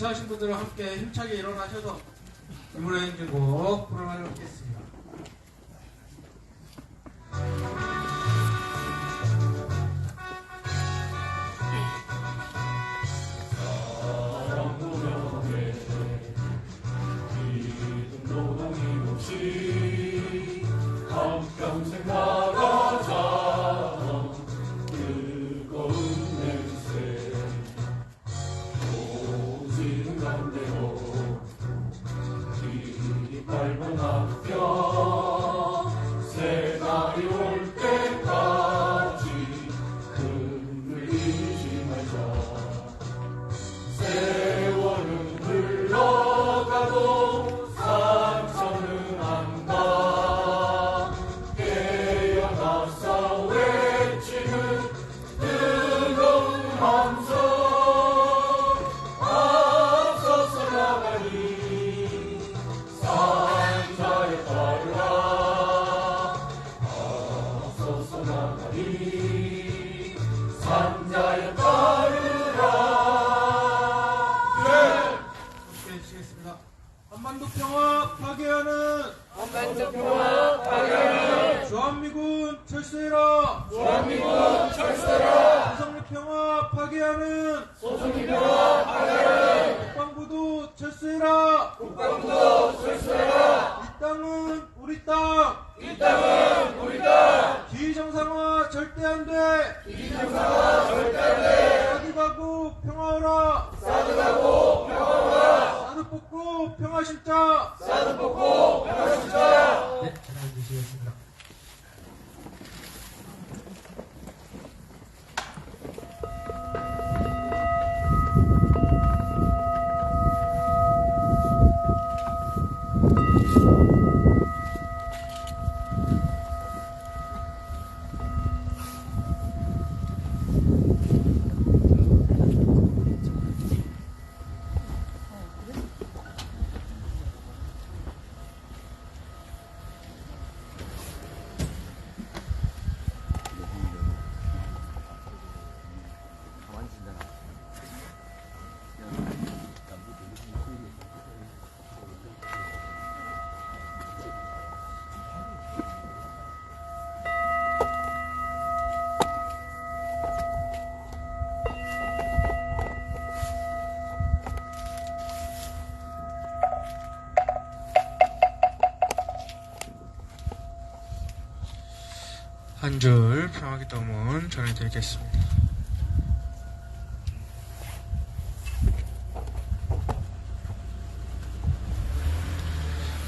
하신 분들과 함께 힘차게 일어나셔서 이문의 행진곡 부르도록 하겠습니다. 한평생 나가자 뜨거운 냄새 오지는 담대로 길이 밟은 앞편 새날이 올 때까지 흔들리지 말자 세월은 흘러가도 상처는 안 가. 산자에 따르라. 함께 해주시겠습니다. 한반도 평화 파괴하는 주한미군 철수해라. 소성리 평화 파괴하는 국방부도 철수해라. 이 땅은 우리 땅. 기정상화 절대 안 돼. 사드 가고 평화하라. 사드 뽑고 평화 심자. 네, 잘 해주시겠습니다. 한 줄 평화기도문 전해드리겠습니다.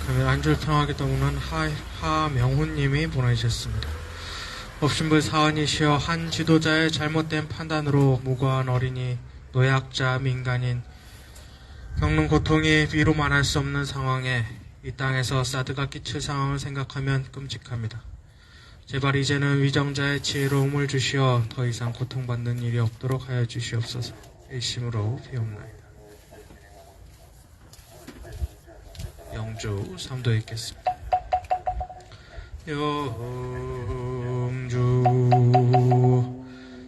그러면 한 줄 평화기도문은 하명훈님이 보내주셨습니다. 법신부 사원이시여 한 지도자의 잘못된 판단으로 무고한 어린이, 노약자, 민간인 겪는 고통이 비로만 할 수 없는 상황에 이 땅에서 사드가 끼칠 상황을 생각하면 끔찍합니다. 제발 이제는 위정자의 지혜로움을 주시어 더 이상 고통받는 일이 없도록 하여 주시옵소서. 일심으로 비옵나이다. 영주 3도 읽겠습니다. 영주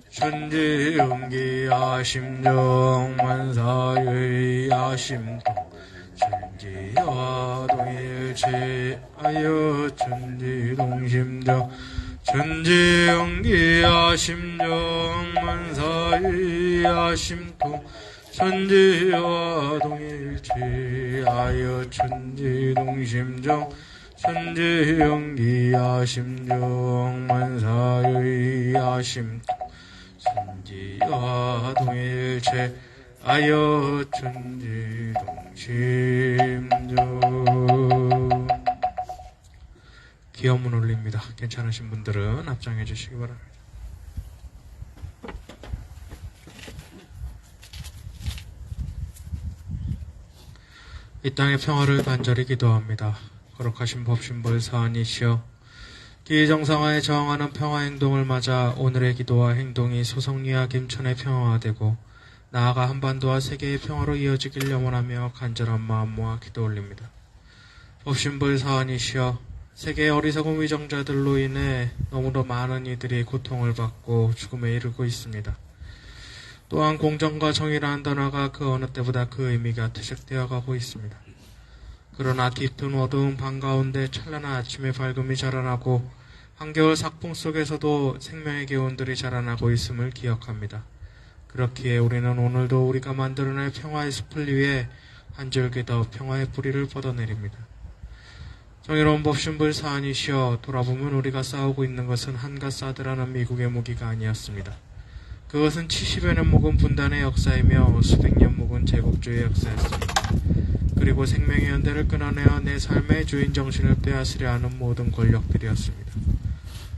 천지연기야 심정만사유야 심동 천지야 동일체하여 천지동심정 천지연기야 심정만사유야 심동 천지와 동일체하여 천지동심정 천지연기야 심정만사유야 심동 천지와 동일체하여 천지동심정. 기어문 올립니다. 괜찮으신 분들은 앞장해 주시기 바랍니다. 이 땅의 평화를 간절히 기도합니다. 거룩하신 법신부의 사안이시여 기정상화에 저항하는 평화행동을 맞아 오늘의 기도와 행동이 소성리와 김천의 평화가 되고 나아가 한반도와 세계의 평화로 이어지길 염원하며 간절한 마음 모아 기도 올립니다. 법신부의 사안이시여 세계의 어리석은 위정자들로 인해 너무도 많은 이들이 고통을 받고 죽음에 이르고 있습니다. 또한 공정과 정의라는 단어가 그 어느 때보다 그 의미가 퇴색되어 가고 있습니다. 그러나 깊은 어두운 밤 가운데 찬란한 아침의 밝음이 자라나고 한겨울 삭풍 속에서도 생명의 기운들이 자라나고 있음을 기억합니다. 그렇기에 우리는 오늘도 우리가 만들어낼 평화의 숲을 위해 한 줄기 더 평화의 뿌리를 뻗어내립니다. 정의로운 법신불 사안이시여, 돌아보면 우리가 싸우고 있는 것은 한갓 사드라는 미국의 무기가 아니었습니다. 그것은 70여 년 묵은 분단의 역사이며 수백 년 묵은 제국주의의 역사였습니다. 그리고 생명의 연대를 끊어내어 내 삶의 주인 정신을 빼앗으려 하는 모든 권력들이었습니다.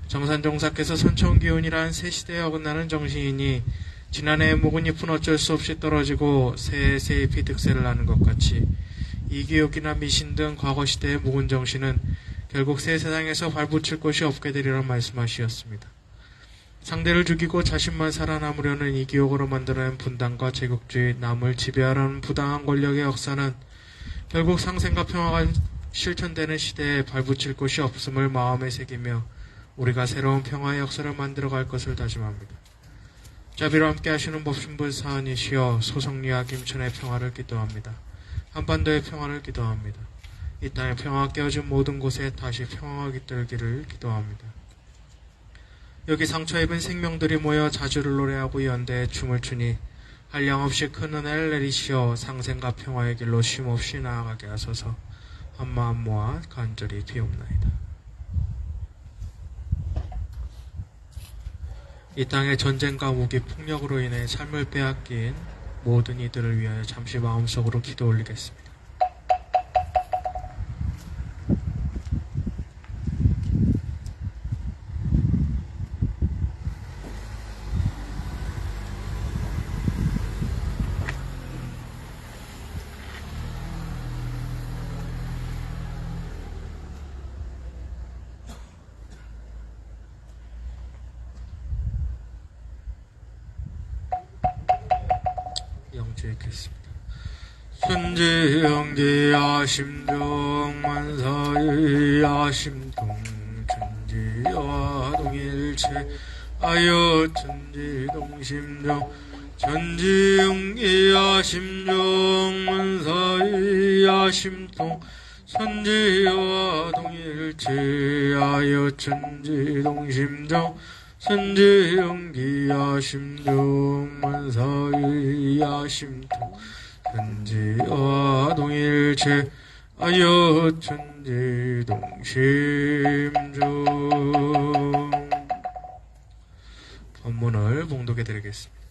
정산종사께서 선천기운이란 새 시대에 어긋나는 정신이니 지난해의 묵은 잎은 어쩔 수 없이 떨어지고 새해 새 잎이 득세를 하는 것 같이 이기욕이나 미신 등 과거시대의 묵은 정신은 결국 새 세상에서 발붙일 곳이 없게 되리라 말씀하시었습니다. 상대를 죽이고 자신만 살아남으려는 이기욕으로 만들어낸 분단과 제국주의, 남을 지배하려는 부당한 권력의 역사는 결국 상생과 평화가 실천되는 시대에 발붙일 곳이 없음을 마음에 새기며 우리가 새로운 평화의 역사를 만들어갈 것을 다짐합니다. 자비로 함께 하시는 법신불 사안이시여, 소성리와 김천의 평화를 기도합니다. 한반도의 평화를 기도합니다. 이 땅의 평화가 깨어진 모든 곳에 다시 평화가 깃들기를 기도합니다. 여기 상처 입은 생명들이 모여 자주를 노래하고 연대에 춤을 추니 한량없이 큰 은혜를 내리시어 상생과 평화의 길로 쉼없이 나아가게 하소서. 한마음 모아 간절히 비옵나이다. 이 땅의 전쟁과 무기, 폭력으로 인해 삶을 빼앗긴 모든 이들을 위하여 잠시 마음속으로 기도 올리겠습니다. 영주했겠습니다. 순지영기야 심정만사의야 심통 천지와 동일체 아여 천지동심정 천지영기야 심정만사의야 심통 천지와 동일체하여 천지동심정 천지영기야 심정만사의야 심통 천지와 동일체하여 천지동심정. 본문을 봉독해 드리겠습니다.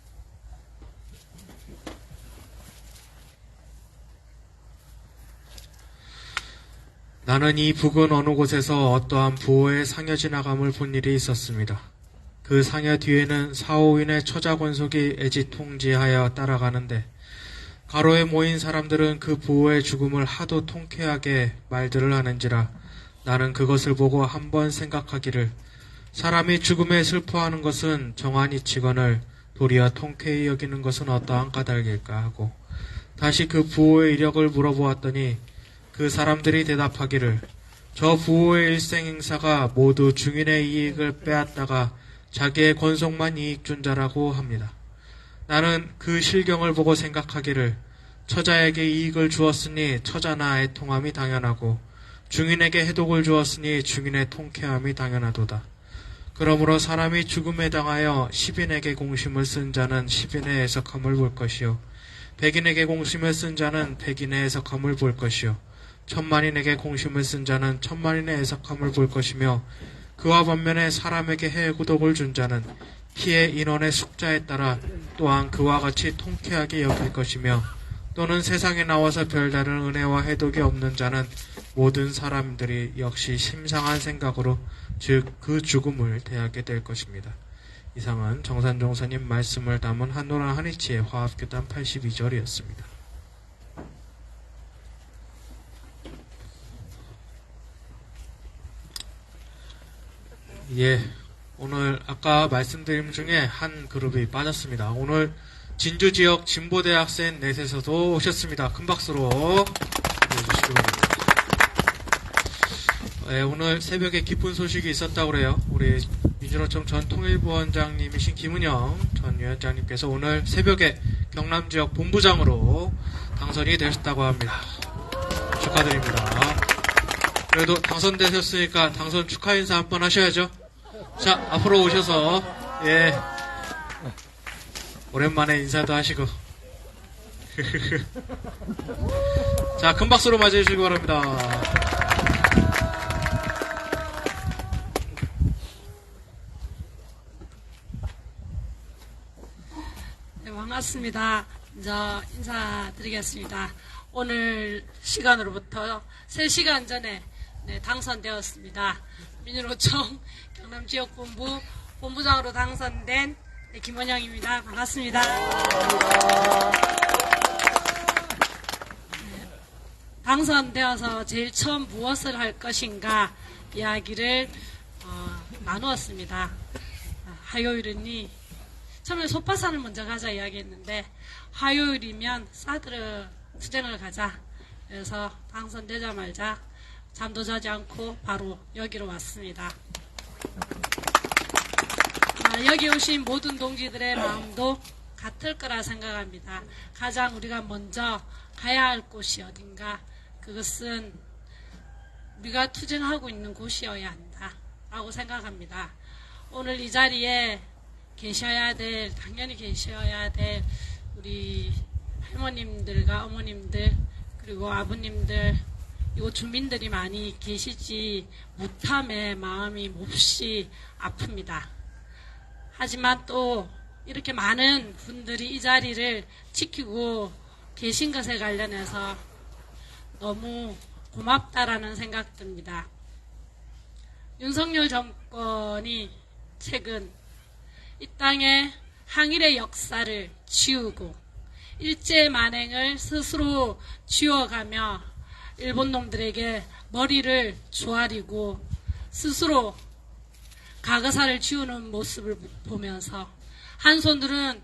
나는 이 북은 어느 곳에서 어떠한 부호의 상여 지나감을 본 일이 있었습니다. 그 상여 뒤에는 4~5인의 처자권속이 애지통지하여 따라가는데 가로에 모인 사람들은 그 부호의 죽음을 하도 통쾌하게 말들을 하는지라 나는 그것을 보고 한번 생각하기를 사람이 죽음에 슬퍼하는 것은 정한이 치거늘 도리어 통쾌히 여기는 것은 어떠한 까닭일까 하고 다시 그 부호의 이력을 물어보았더니 그 사람들이 대답하기를 저 부호의 일생 행사가 모두 중인의 이익을 빼앗다가 자기의 권속만 이익 준 자라고 합니다. 나는 그 실경을 보고 생각하기를 처자에게 이익을 주었으니 처자나 애통함이 당연하고 중인에게 해독을 주었으니 중인의 통쾌함이 당연하도다. 그러므로 사람이 죽음에 당하여 10인에게 공심을 쓴 자는 10인의 애석함을 볼 것이요 100인에게 공심을 쓴 자는 100인의 애석함을 볼 것이요 10,000,000인에게 공심을 쓴 자는 10,000,000인의 애석함을 볼 것이며 그와 반면에 사람에게 해구독을 준 자는 피의 인원의 숫자에 따라 또한 그와 같이 통쾌하게 여길 것이며 또는 세상에 나와서 별다른 은혜와 해독이 없는 자는 모든 사람들이 역시 심상한 생각으로 즉 그 죽음을 대하게 될 것입니다. 이상은 정산종사님 말씀을 담은 한노란 한이치의 화합교단 82절이었습니다. 예, 오늘 아까 말씀드린 중에 한 그룹이 빠졌습니다. 오늘 진주지역 진보대학생 넷에서도 오셨습니다. 큰 박수로 보내주시기 바랍니다. 예, 오늘 새벽에 기쁜 소식이 있었다고 그래요. 우리 민주노총 전 통일부원장님이신 김은영 전 위원장님께서 오늘 새벽에 경남 지역 본부장으로 당선이 되셨다고 합니다. 축하드립니다. 그래도 당선되셨으니까 당선 축하 인사 한번 하셔야죠. 자, 앞으로 오셔서, 예. 오랜만에 인사도 하시고. 자, 큰 박수로 맞이해 주시기 바랍니다. 네, 반갑습니다. 먼저 인사드리겠습니다. 오늘 시간으로부터 3시간 전에 당선되었습니다. 민주노총 경남지역본부 본부장으로 당선된 김원영입니다. 반갑습니다. 당선되어서 제일 처음 무엇을 할 것인가 이야기를 나누었습니다. 화요일이니 처음에 소파산을 먼저 가자 이야기했는데 화요일이면 사드르 투쟁을 가자. 그래서 당선되자마자 잠도 자지 않고 바로 여기로 왔습니다. 여기 오신 모든 동지들의 마음도 같을 거라 생각합니다. 가장 우리가 먼저 가야 할 곳이 어딘가, 그것은 우리가 투쟁하고 있는 곳이어야 한다라고 생각합니다. 오늘 이 자리에 당연히 계셔야 될 우리 할머님들과 어머님들 그리고 아버님들, 이곳 주민들이 많이 계시지 못함에 마음이 몹시 아픕니다. 하지만 또 이렇게 많은 분들이 이 자리를 지키고 계신 것에 관련해서 너무 고맙다라는 생각 듭니다. 윤석열 정권이 최근 이 땅의 항일의 역사를 지우고 일제 만행을 스스로 지워가며 일본 놈들에게 머리를 조아리고 스스로 가가사를 지우는 모습을 보면서 한 손들은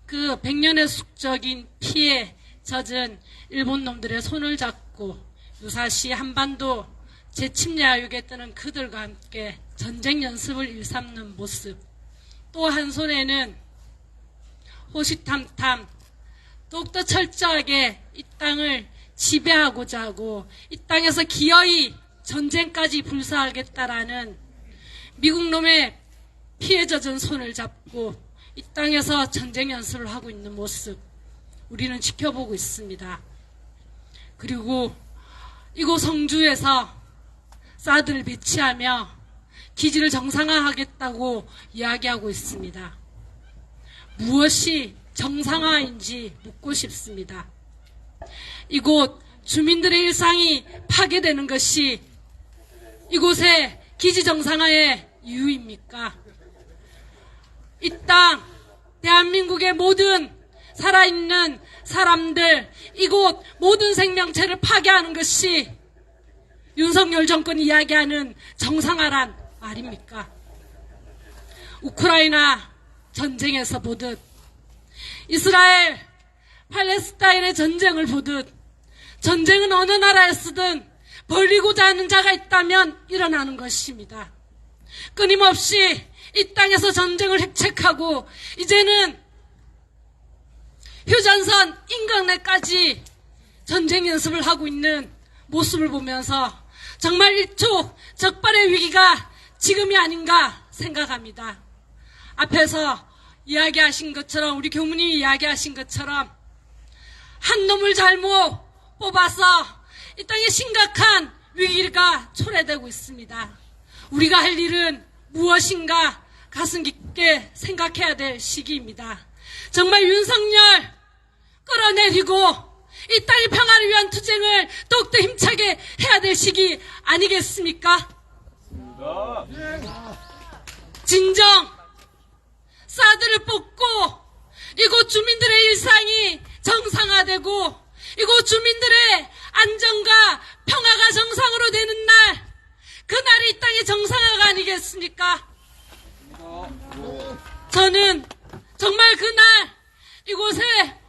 그 100년의 숙적인 피에 젖은 일본 놈들의 손을 잡고 유사시 한반도 재침략에 뜨는 그들과 함께 전쟁 연습을 일삼는 모습, 또 한 손에는 호시탐탐 더욱더 철저하게 이 땅을 지배하고자 하고 이 땅에서 기어이 전쟁까지 불사하겠다라는 미국 놈의 피에 젖은 손을 잡고 이 땅에서 전쟁 연습을 하고 있는 모습 우리는 지켜보고 있습니다. 그리고 이곳 성주에서 사드를 배치하며 기지를 정상화하겠다고 이야기하고 있습니다. 무엇이 정상화인지 묻고 싶습니다. 이곳 주민들의 일상이 파괴되는 것이 이곳의 기지 정상화의 이유입니까? 이 땅, 대한민국의 모든 살아있는 사람들, 이곳 모든 생명체를 파괴하는 것이 윤석열 정권이 이야기하는 정상화란 말입니까? 우크라이나 전쟁에서 보듯 이스라엘, 팔레스타인의 전쟁을 보듯 전쟁은 어느 나라에서든 벌리고자 하는 자가 있다면 일어나는 것입니다. 끊임없이 이 땅에서 전쟁을 획책하고 이제는 휴전선 인강내까지 전쟁 연습을 하고 있는 모습을 보면서 정말 일촉즉발의 위기가 지금이 아닌가 생각합니다. 앞에서 이야기하신 것처럼, 우리 교무님이 이야기하신 것처럼 한 놈을 잘못 뽑아서 이 땅에 심각한 위기가 초래되고 있습니다. 우리가 할 일은 무엇인가 가슴 깊게 생각해야 될 시기입니다. 정말 윤석열 끌어내리고 이 땅의 평화를 위한 투쟁을 더욱더 힘차게 해야 될 시기 아니겠습니까? 진정 사드를 뽑고 이곳 주민들의 일상이 정상화되고 이곳 주민들의 안정과 평화가 정상으로 되는 날, 그날이 이 땅의 정상화가 아니겠습니까? 저는 정말 그날 이곳에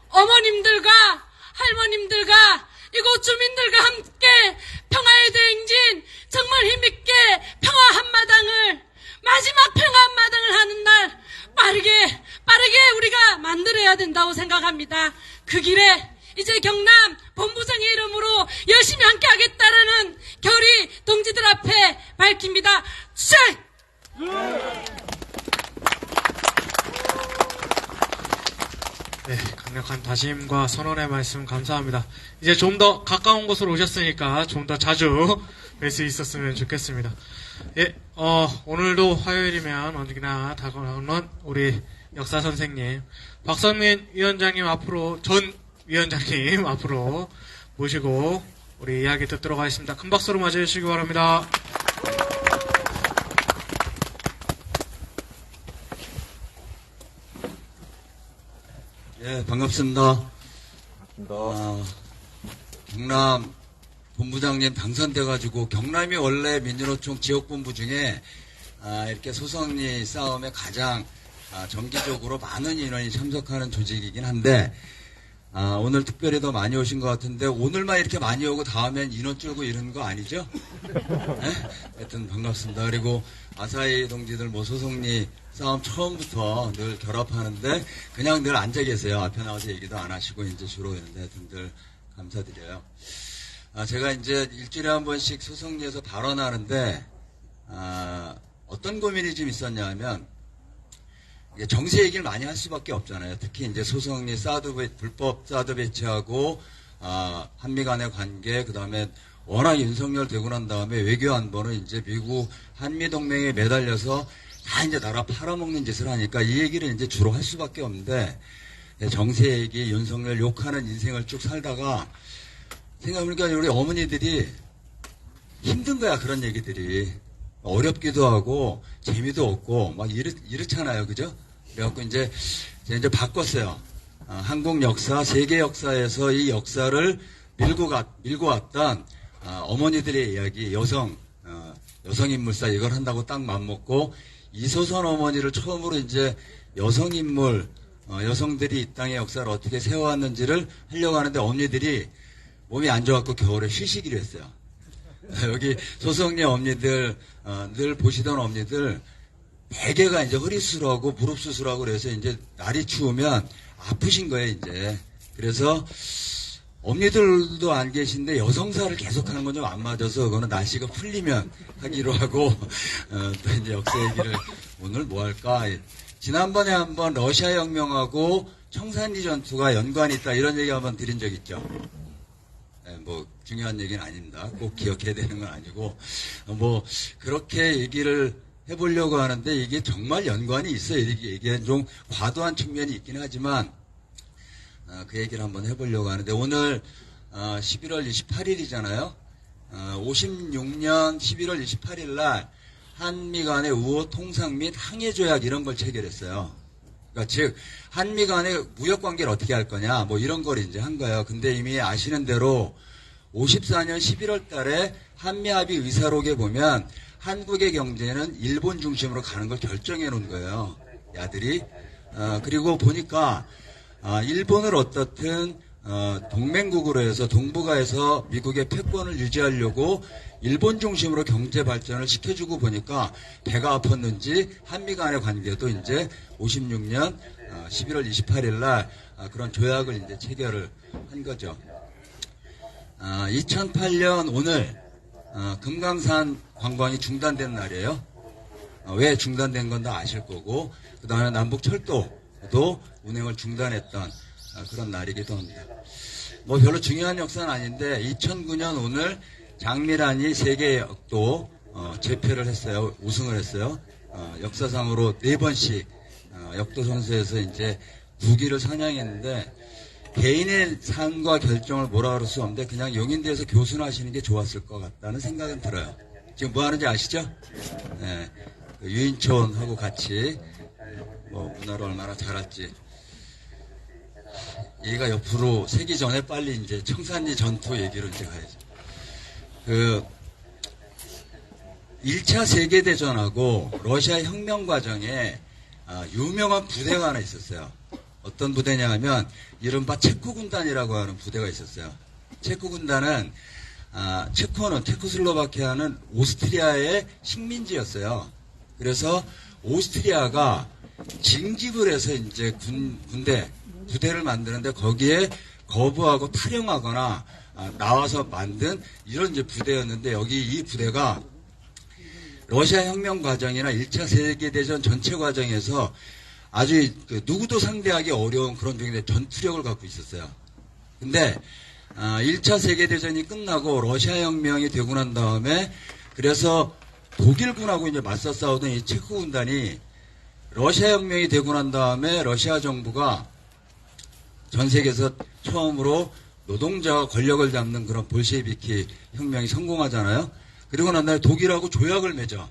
어머님들과 할머님들과 이곳 주민들과 함께 평화의 대행진, 정말 힘있게 평화 한마당을, 마지막 평화 한마당을 하는 날 빠르게 우리가 만들어야 된다고 생각합니다. 그 길에 이제 경남 본부장의 이름으로 열심히 함께 하겠다라는 결의 동지들 앞에 밝힙니다. 수행! 네, 강력한 다짐과 선언의 말씀 감사합니다. 이제 좀 더 가까운 곳으로 오셨으니까 좀 더 자주 뵐 수 있었으면 좋겠습니다. 예, 오늘도 화요일이면 언제나 다가오는 우리 역사 선생님, 박성민 위원장님 앞으로, 전 위원장님 앞으로 모시고 우리 이야기 듣도록 하겠습니다. 큰 박수로 맞이해 주시기 바랍니다. 예, 반갑습니다. 경남 본부장님 당선돼가지고, 경남이 원래 민주노총 지역본부 중에 이렇게 소송리 싸움에 가장 정기적으로 많은 인원이 참석하는 조직이긴 한데, 오늘 특별히 더 많이 오신 것 같은데, 오늘만 이렇게 많이 오고 다음엔 인원 줄고 이러는 거 아니죠? 네? 하여튼 반갑습니다. 그리고 아사히 동지들 뭐 소송리 싸움 처음부터 늘 결합하는데 그냥 늘 앉아 계세요. 앞에 나와서 얘기도 안 하시고 이제 주로 있는데, 하여튼 늘 감사드려요. 제가 이제 일주일에 한 번씩 소송리에서 발언하는데, 어떤 고민이 좀 있었냐 하면, 정세 얘기를 많이 할 수밖에 없잖아요. 특히 이제 소송리 불법 사드 배치하고, 한미 간의 관계, 그 다음에 워낙 윤석열 되고 난 다음에 외교 안보는 이제 미국 한미 동맹에 매달려서 다 이제 나라 팔아먹는 짓을 하니까 이 얘기를 이제 주로 할 수밖에 없는데, 정세 얘기, 윤석열 욕하는 인생을 쭉 살다가 생각해보니까 우리 어머니들이 힘든 거야, 그런 얘기들이. 어렵기도 하고 재미도 없고 막 이렇잖아요, 그죠? 그래갖고 이제 바꿨어요. 한국 역사, 세계 역사에서 이 역사를 밀고 왔던 어머니들의 이야기, 여성 인물사 이걸 한다고 딱 맘먹고, 이소선 어머니를 처음으로 이제 여성 인물, 여성들이 이 땅의 역사를 어떻게 세워왔는지를 하려고 하는데, 어머니들이 몸이 안 좋아갖고 겨울에 쉬시기로 했어요. 여기 소송리 엄니들, 늘 보시던 엄니들 대개가 이제 허리 수술하고 무릎 수술하고 그래서 이제 날이 추우면 아프신 거예요, 이제. 그래서 엄니들도 안 계신데 여성사를 계속하는 건 좀 안 맞아서 그거는 날씨가 풀리면 하기로 하고, 또 이제 역사 얘기를 오늘 뭐 할까? 지난번에 한번 러시아 혁명하고 청산리 전투가 연관이 있다 이런 얘기 한번 드린 적 있죠. 뭐 중요한 얘기는 아닙니다. 꼭 기억해야 되는 건 아니고, 뭐 그렇게 얘기를 해보려고 하는데 이게 정말 연관이 있어요. 이게 좀 과도한 측면이 있긴 하지만 그 얘기를 한번 해보려고 하는데, 오늘 11월 28일이잖아요. 56년 11월 28일 날 한미 간의 우호 통상 및 항해 조약 이런 걸 체결했어요. 그러니까 즉 한미 간의 무역 관계를 어떻게 할 거냐 뭐 이런 걸 이제 한 거예요. 근데 이미 아시는 대로 54년 11월 달에 한미 합의 의사록에 보면 한국의 경제는 일본 중심으로 가는 걸 결정해 놓은 거예요, 야들이. 그리고 보니까 일본을 어떻든 동맹국으로 해서 동북아에서 미국의 패권을 유지하려고 일본 중심으로 경제 발전을 시켜주고 보니까 배가 아팠는지 한미 간의 관계도 이제 56년 11월 28일 날 그런 조약을 이제 체결을 한 거죠. 2008년 오늘 금강산 관광이 중단된 날이에요. 왜 중단된 건 다 아실 거고, 그 다음에 남북 철도도 운행을 중단했던 그런 날이기도 합니다. 뭐 별로 중요한 역사는 아닌데 2009년 오늘 장미란이 세계 역도 재패를 했어요. 우승을 했어요. 역사상으로 4번씩 역도 선수에서 이제 9기를 사냥했는데, 개인의 삶과 결정을 뭐라 그럴 수 없는데 그냥 용인대에서 교수나 하시는 게 좋았을 것 같다는 생각은 들어요. 지금 뭐 하는지 아시죠? 네. 유인촌하고 같이 뭐 문화를 얼마나 잘할지. 얘가 옆으로 세기 전에 빨리 이제 청산리 전투 얘기로 이제 가야죠. 1차 세계대전하고 러시아 혁명 과정에 유명한 부대가 하나 있었어요. 어떤 부대냐 하면 이른바 체코 군단이라고 하는 부대가 있었어요. 체코 군단은 체코는 체코슬로바키아는 오스트리아의 식민지였어요. 그래서 오스트리아가 징집을 해서 이제 부대를 만드는데 거기에 거부하고 탈영하거나 나와서 만든 이런 이제 부대였는데 여기 이 부대가 러시아 혁명 과정이나 1차 세계대전 전체 과정에서 아주 누구도 상대하기 어려운 그런 종류의 전투력을 갖고 있었어요. 근데 1차 세계대전이 끝나고 러시아 혁명이 되고 난 다음에 그래서 독일군하고 이제 맞서 싸우던 이 체코 군단이 러시아 혁명이 되고 난 다음에 러시아 정부가 전 세계에서 처음으로 노동자가 권력을 잡는 그런 볼셰비키 혁명이 성공하잖아요. 그리고 난 다음에 독일하고 조약을 맺어.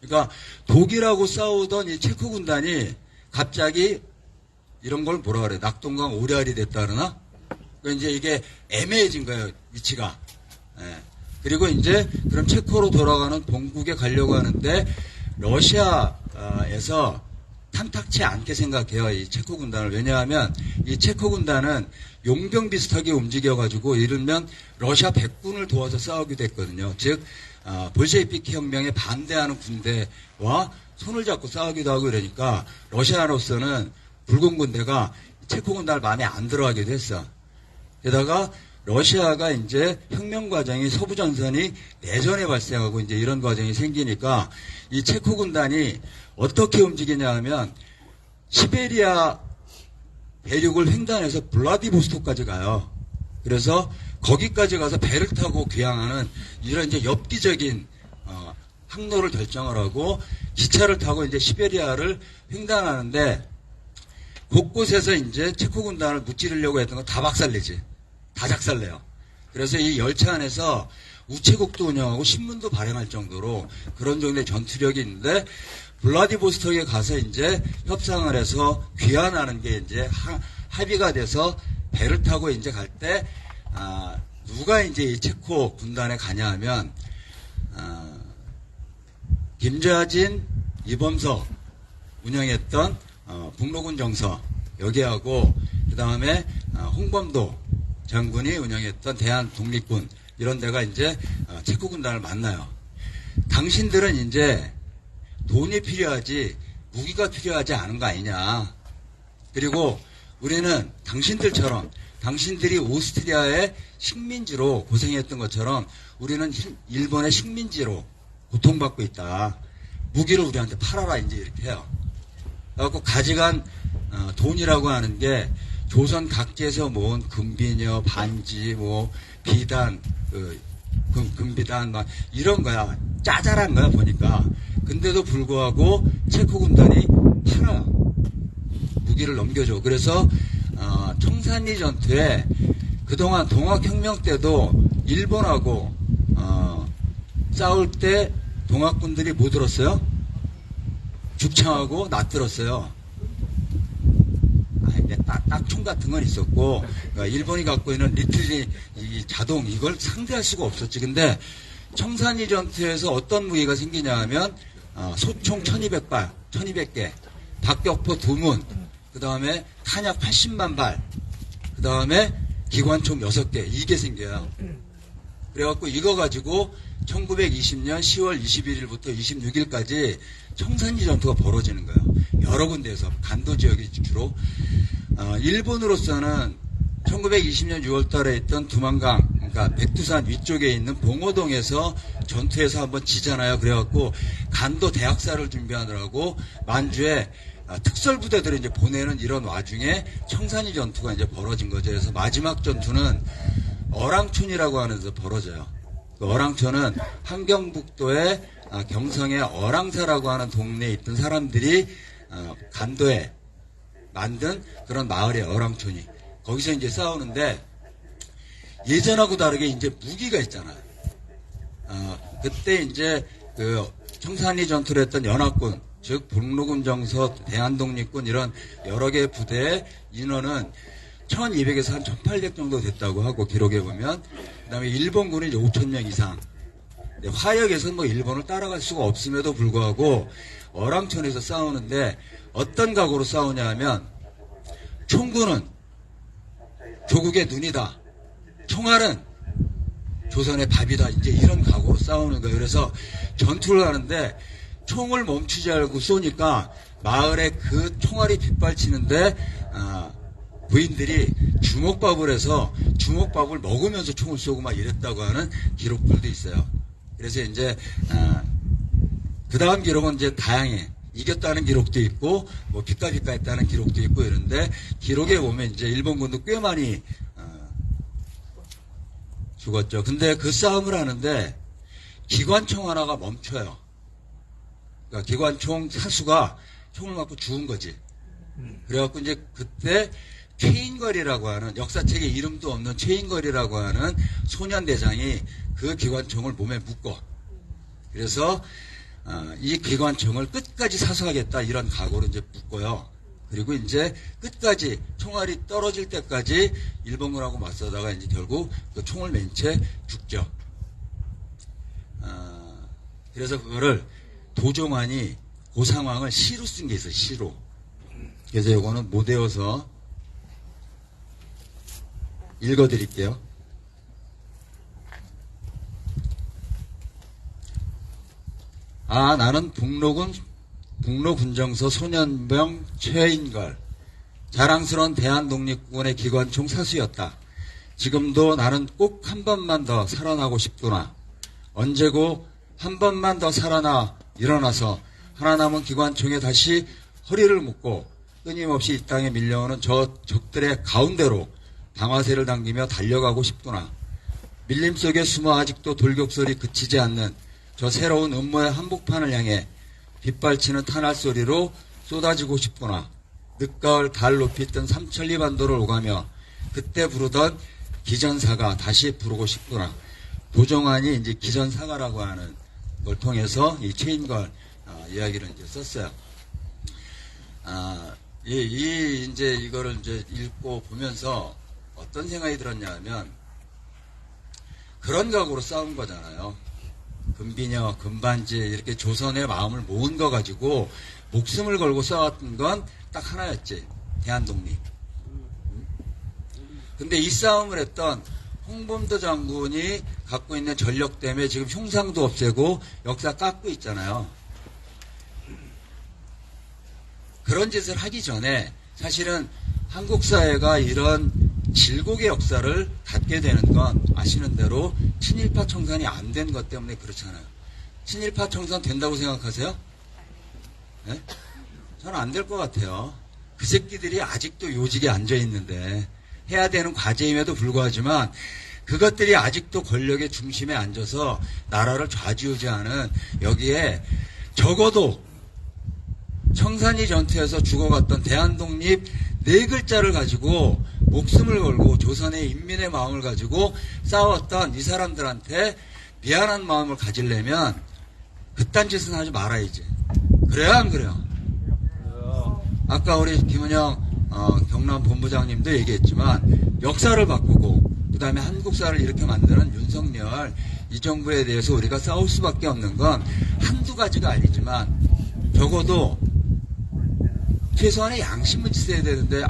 그러니까 독일하고 싸우던 이 체코 군단이 갑자기 이런 걸 뭐라 그래? 낙동강 오리알이 됐다 그러나? 그러니까 이제 이게 애매해진 거예요, 위치가. 예. 그리고 이제 그럼 체코로 돌아가는 본국에 가려고 하는데 러시아에서 탐탁치 않게 생각해요, 이 체코 군단을. 왜냐하면 이 체코 군단은 용병 비슷하게 움직여가지고 이르면 러시아 백군을 도와서 싸우기도 했거든요. 즉 볼셰비키 혁명에 반대하는 군대와 손을 잡고 싸우기도 하고 이러니까 러시아로서는 붉은 군대가 체코 군단을 마음에 안 들어하기도 했어. 게다가 러시아가 이제 혁명 과정이 서부 전선이 내전에 발생하고 이제 이런 과정이 생기니까 이 체코 군단이 어떻게 움직이냐 하면 시베리아 대륙을 횡단해서 블라디보스토크까지 가요. 그래서 거기까지 가서 배를 타고 귀향하는 이런 이제 엽기적인 항로를 결정을 하고 기차를 타고 이제 시베리아를 횡단하는데 곳곳에서 이제 체코 군단을 무찌르려고 했던 거 다 박살내지. 다 작살내요. 그래서 이 열차 안에서 우체국도 운영하고 신문도 발행할 정도로 그런 정도의 전투력이 있는데 블라디보스토크에 가서 이제 협상을 해서 귀환하는 게 이제 합의가 돼서 배를 타고 이제 갈 때 누가 이제 이 체코 군단에 가냐 하면 김좌진, 이범석 운영했던 북로군 정서 여기하고 그 다음에 홍범도 장군이 운영했던 대한 독립군 이런 데가 이제 체코 군단을 만나요. 당신들은 이제 돈이 필요하지 무기가 필요하지 않은 거 아니냐. 그리고 우리는 당신들처럼 당신들이 오스트리아의 식민지로 고생했던 것처럼 우리는 일본의 식민지로 고통받고 있다. 무기를 우리한테 팔아라 이제 이렇게 해요. 그래갖고 가져간 돈이라고 하는 게 조선 각지에서 모은 금비녀, 반지, 뭐 비단, 금비단 막 이런 거야. 짜잘한 거야 보니까. 근데도 불구하고 체코 군단이 팔아요. 무기를 넘겨줘. 그래서 청산리 전투에 그동안 동학혁명 때도 일본하고 싸울 때 동학군들이 뭐 들었어요? 죽창하고 낫 들었어요. 딱총 같은 건 있었고 그러니까 일본이 갖고 있는 리틀리 이 자동 이걸 상대할 수가 없었지. 근데 청산리 전투에서 어떤 무기가 생기냐 하면 소총 1200발, 1200개, 박격포 2문, 그 다음에 탄약 80만 발, 그 다음에 기관총 6개, 이게 생겨요. 그래갖고 이거 가지고 1920년 10월 21일부터 26일까지 청산리 전투가 벌어지는 거예요. 여러 군데에서 간도 지역이 주로. 일본으로서는 1920년 6월 달에 있던 두만강, 그러니까 백두산 위쪽에 있는 봉오동에서 전투에서 한번 지잖아요. 그래갖고 간도 대학살을 준비하느라고 만주에 특설부대들을 이제 보내는 이런 와중에 청산리 전투가 이제 벌어진 거죠. 그래서 마지막 전투는 어랑촌이라고 하는 데서 벌어져요. 그 어랑촌은 함경북도의 경성의 어랑사라고 하는 동네에 있던 사람들이 간도에 만든 그런 마을이에요. 어랑촌이. 거기서 이제 싸우는데 예전하고 다르게 이제 무기가 있잖아요. 그때 이제 그 청산리 전투를 했던 연합군, 즉 북로군 정서, 대한독립군 이런 여러 개의 부대의 인원은 1200에서 한 1800 정도 됐다고 하고 기록해 보면, 그 다음에 일본군이 이제 5000명 이상. 화역에서는 뭐 일본을 따라갈 수가 없음에도 불구하고 어랑천에서 싸우는데 어떤 각오로 싸우냐 하면 총구는 조국의 눈이다. 총알은 조선의 밥이다. 이제 이런 각오로 싸우는 거예요. 그래서 전투를 하는데 총을 멈추지 않고 쏘니까 마을에 그 총알이 빗발치는데 부인들이 주먹밥을 해서 주먹밥을 먹으면서 총을 쏘고 막 이랬다고 하는 기록들도 있어요. 그래서 이제 그 다음 기록은 이제 다양해. 이겼다는 기록도 있고 뭐 비까비까 했다는 기록도 있고 이런데 기록에 보면 이제 일본군도 꽤 많이 죽었죠. 근데 그 싸움을 하는데 기관총 하나가 멈춰요. 그러니까 기관총 사수가 총을 맞고 죽은 거지. 그래갖고 이제 그때 최인걸이라고 하는 역사책에 이름도 없는 최인걸이라고 하는 소년대장이 그 기관총을 몸에 묶어. 그래서 이 기관총을 끝까지 사수하겠다 이런 각오로 이제 묶어요. 그리고 이제 끝까지 총알이 떨어질 때까지 일본군하고 맞서다가 이제 결국 그 총을 맨 채 죽죠. 그래서 그거를 도종환이 그 상황을 시로 쓴 게 있어요. 시로. 그래서 이거는 못 외워서 읽어드릴게요. 나는 북로군정서 소년병 최인걸, 자랑스러운 대한독립군의 기관총 사수였다. 지금도 나는 꼭 한 번만 더 살아나고 싶구나. 언제고 한 번만 더 살아나 일어나서 하나 남은 기관총에 다시 허리를 묶고 끊임없이 이 땅에 밀려오는 저 적들의 가운데로 방아쇠를 당기며 달려가고 싶구나. 밀림 속에 숨어 아직도 돌격소리 그치지 않는 저 새로운 음모의 한복판을 향해 빗발치는 탄알 소리로 쏟아지고 싶구나. 늦가을 달 높이 뜬 삼천리 반도를 오가며 그때 부르던 기전사가 다시 부르고 싶구나. 도종환이 이제 기전사가라고 하는 걸 통해서 이 최인걸 이야기를 이제 썼어요. 이제 이거를 이제 읽고 보면서 어떤 생각이 들었냐면 그런 각오로 싸운 거잖아요. 금비녀, 금반지 이렇게 조선의 마음을 모은 거 가지고 목숨을 걸고 싸웠던 건 딱 하나였지. 대한독립. 근데 이 싸움을 했던 홍범도 장군이 갖고 있는 전력 때문에 지금 흉상도 없애고 역사 깎고 있잖아요. 그런 짓을 하기 전에 사실은 한국 사회가 이런 질곡의 역사를 갖게 되는 건 아시는 대로 친일파 청산이 안 된 것 때문에 그렇잖아요. 친일파 청산 된다고 생각하세요? 네? 저는 안 될 것 같아요. 그 새끼들이 아직도 요직에 앉아있는데 해야 되는 과제임에도 불구하지만 그것들이 아직도 권력의 중심에 앉아서 나라를 좌지우지하는 여기에 적어도 청산리 전투에서 죽어갔던 대한독립 4글자를 가지고 목숨을 걸고 조선의 인민의 마음을 가지고 싸웠던 이 사람들한테 미안한 마음을 가지려면 그딴 짓은 하지 말아야지. 그래요, 안 그래요? 아까 우리 김은영 경남 본부장님도 얘기했지만 역사를 바꾸고 그 다음에 한국사를 이렇게 만드는 윤석열 이 정부에 대해서 우리가 싸울 수밖에 없는 건 한두 가지가 아니지만 적어도 최소한의 양심은 있어야 되는데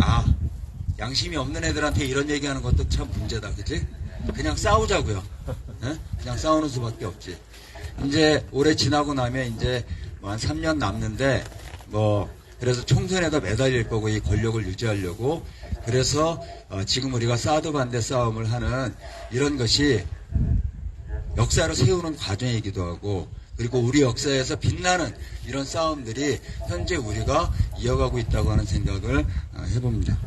양심이 없는 애들한테 이런 얘기하는 것도 참 문제다. 그치? 그냥 싸우자고요. 네? 그냥 싸우는 수밖에 없지. 이제 올해 지나고 나면 이제 뭐 한 3년 남는데 그래서 총선에다 매달릴 거고 이 권력을 유지하려고 그래서 지금 우리가 사드 반대 싸움을 하는 이런 것이 역사를 세우는 과정이기도 하고 그리고 우리 역사에서 빛나는 이런 싸움들이 현재 우리가 이어가고 있다고 하는 생각을 해봅니다.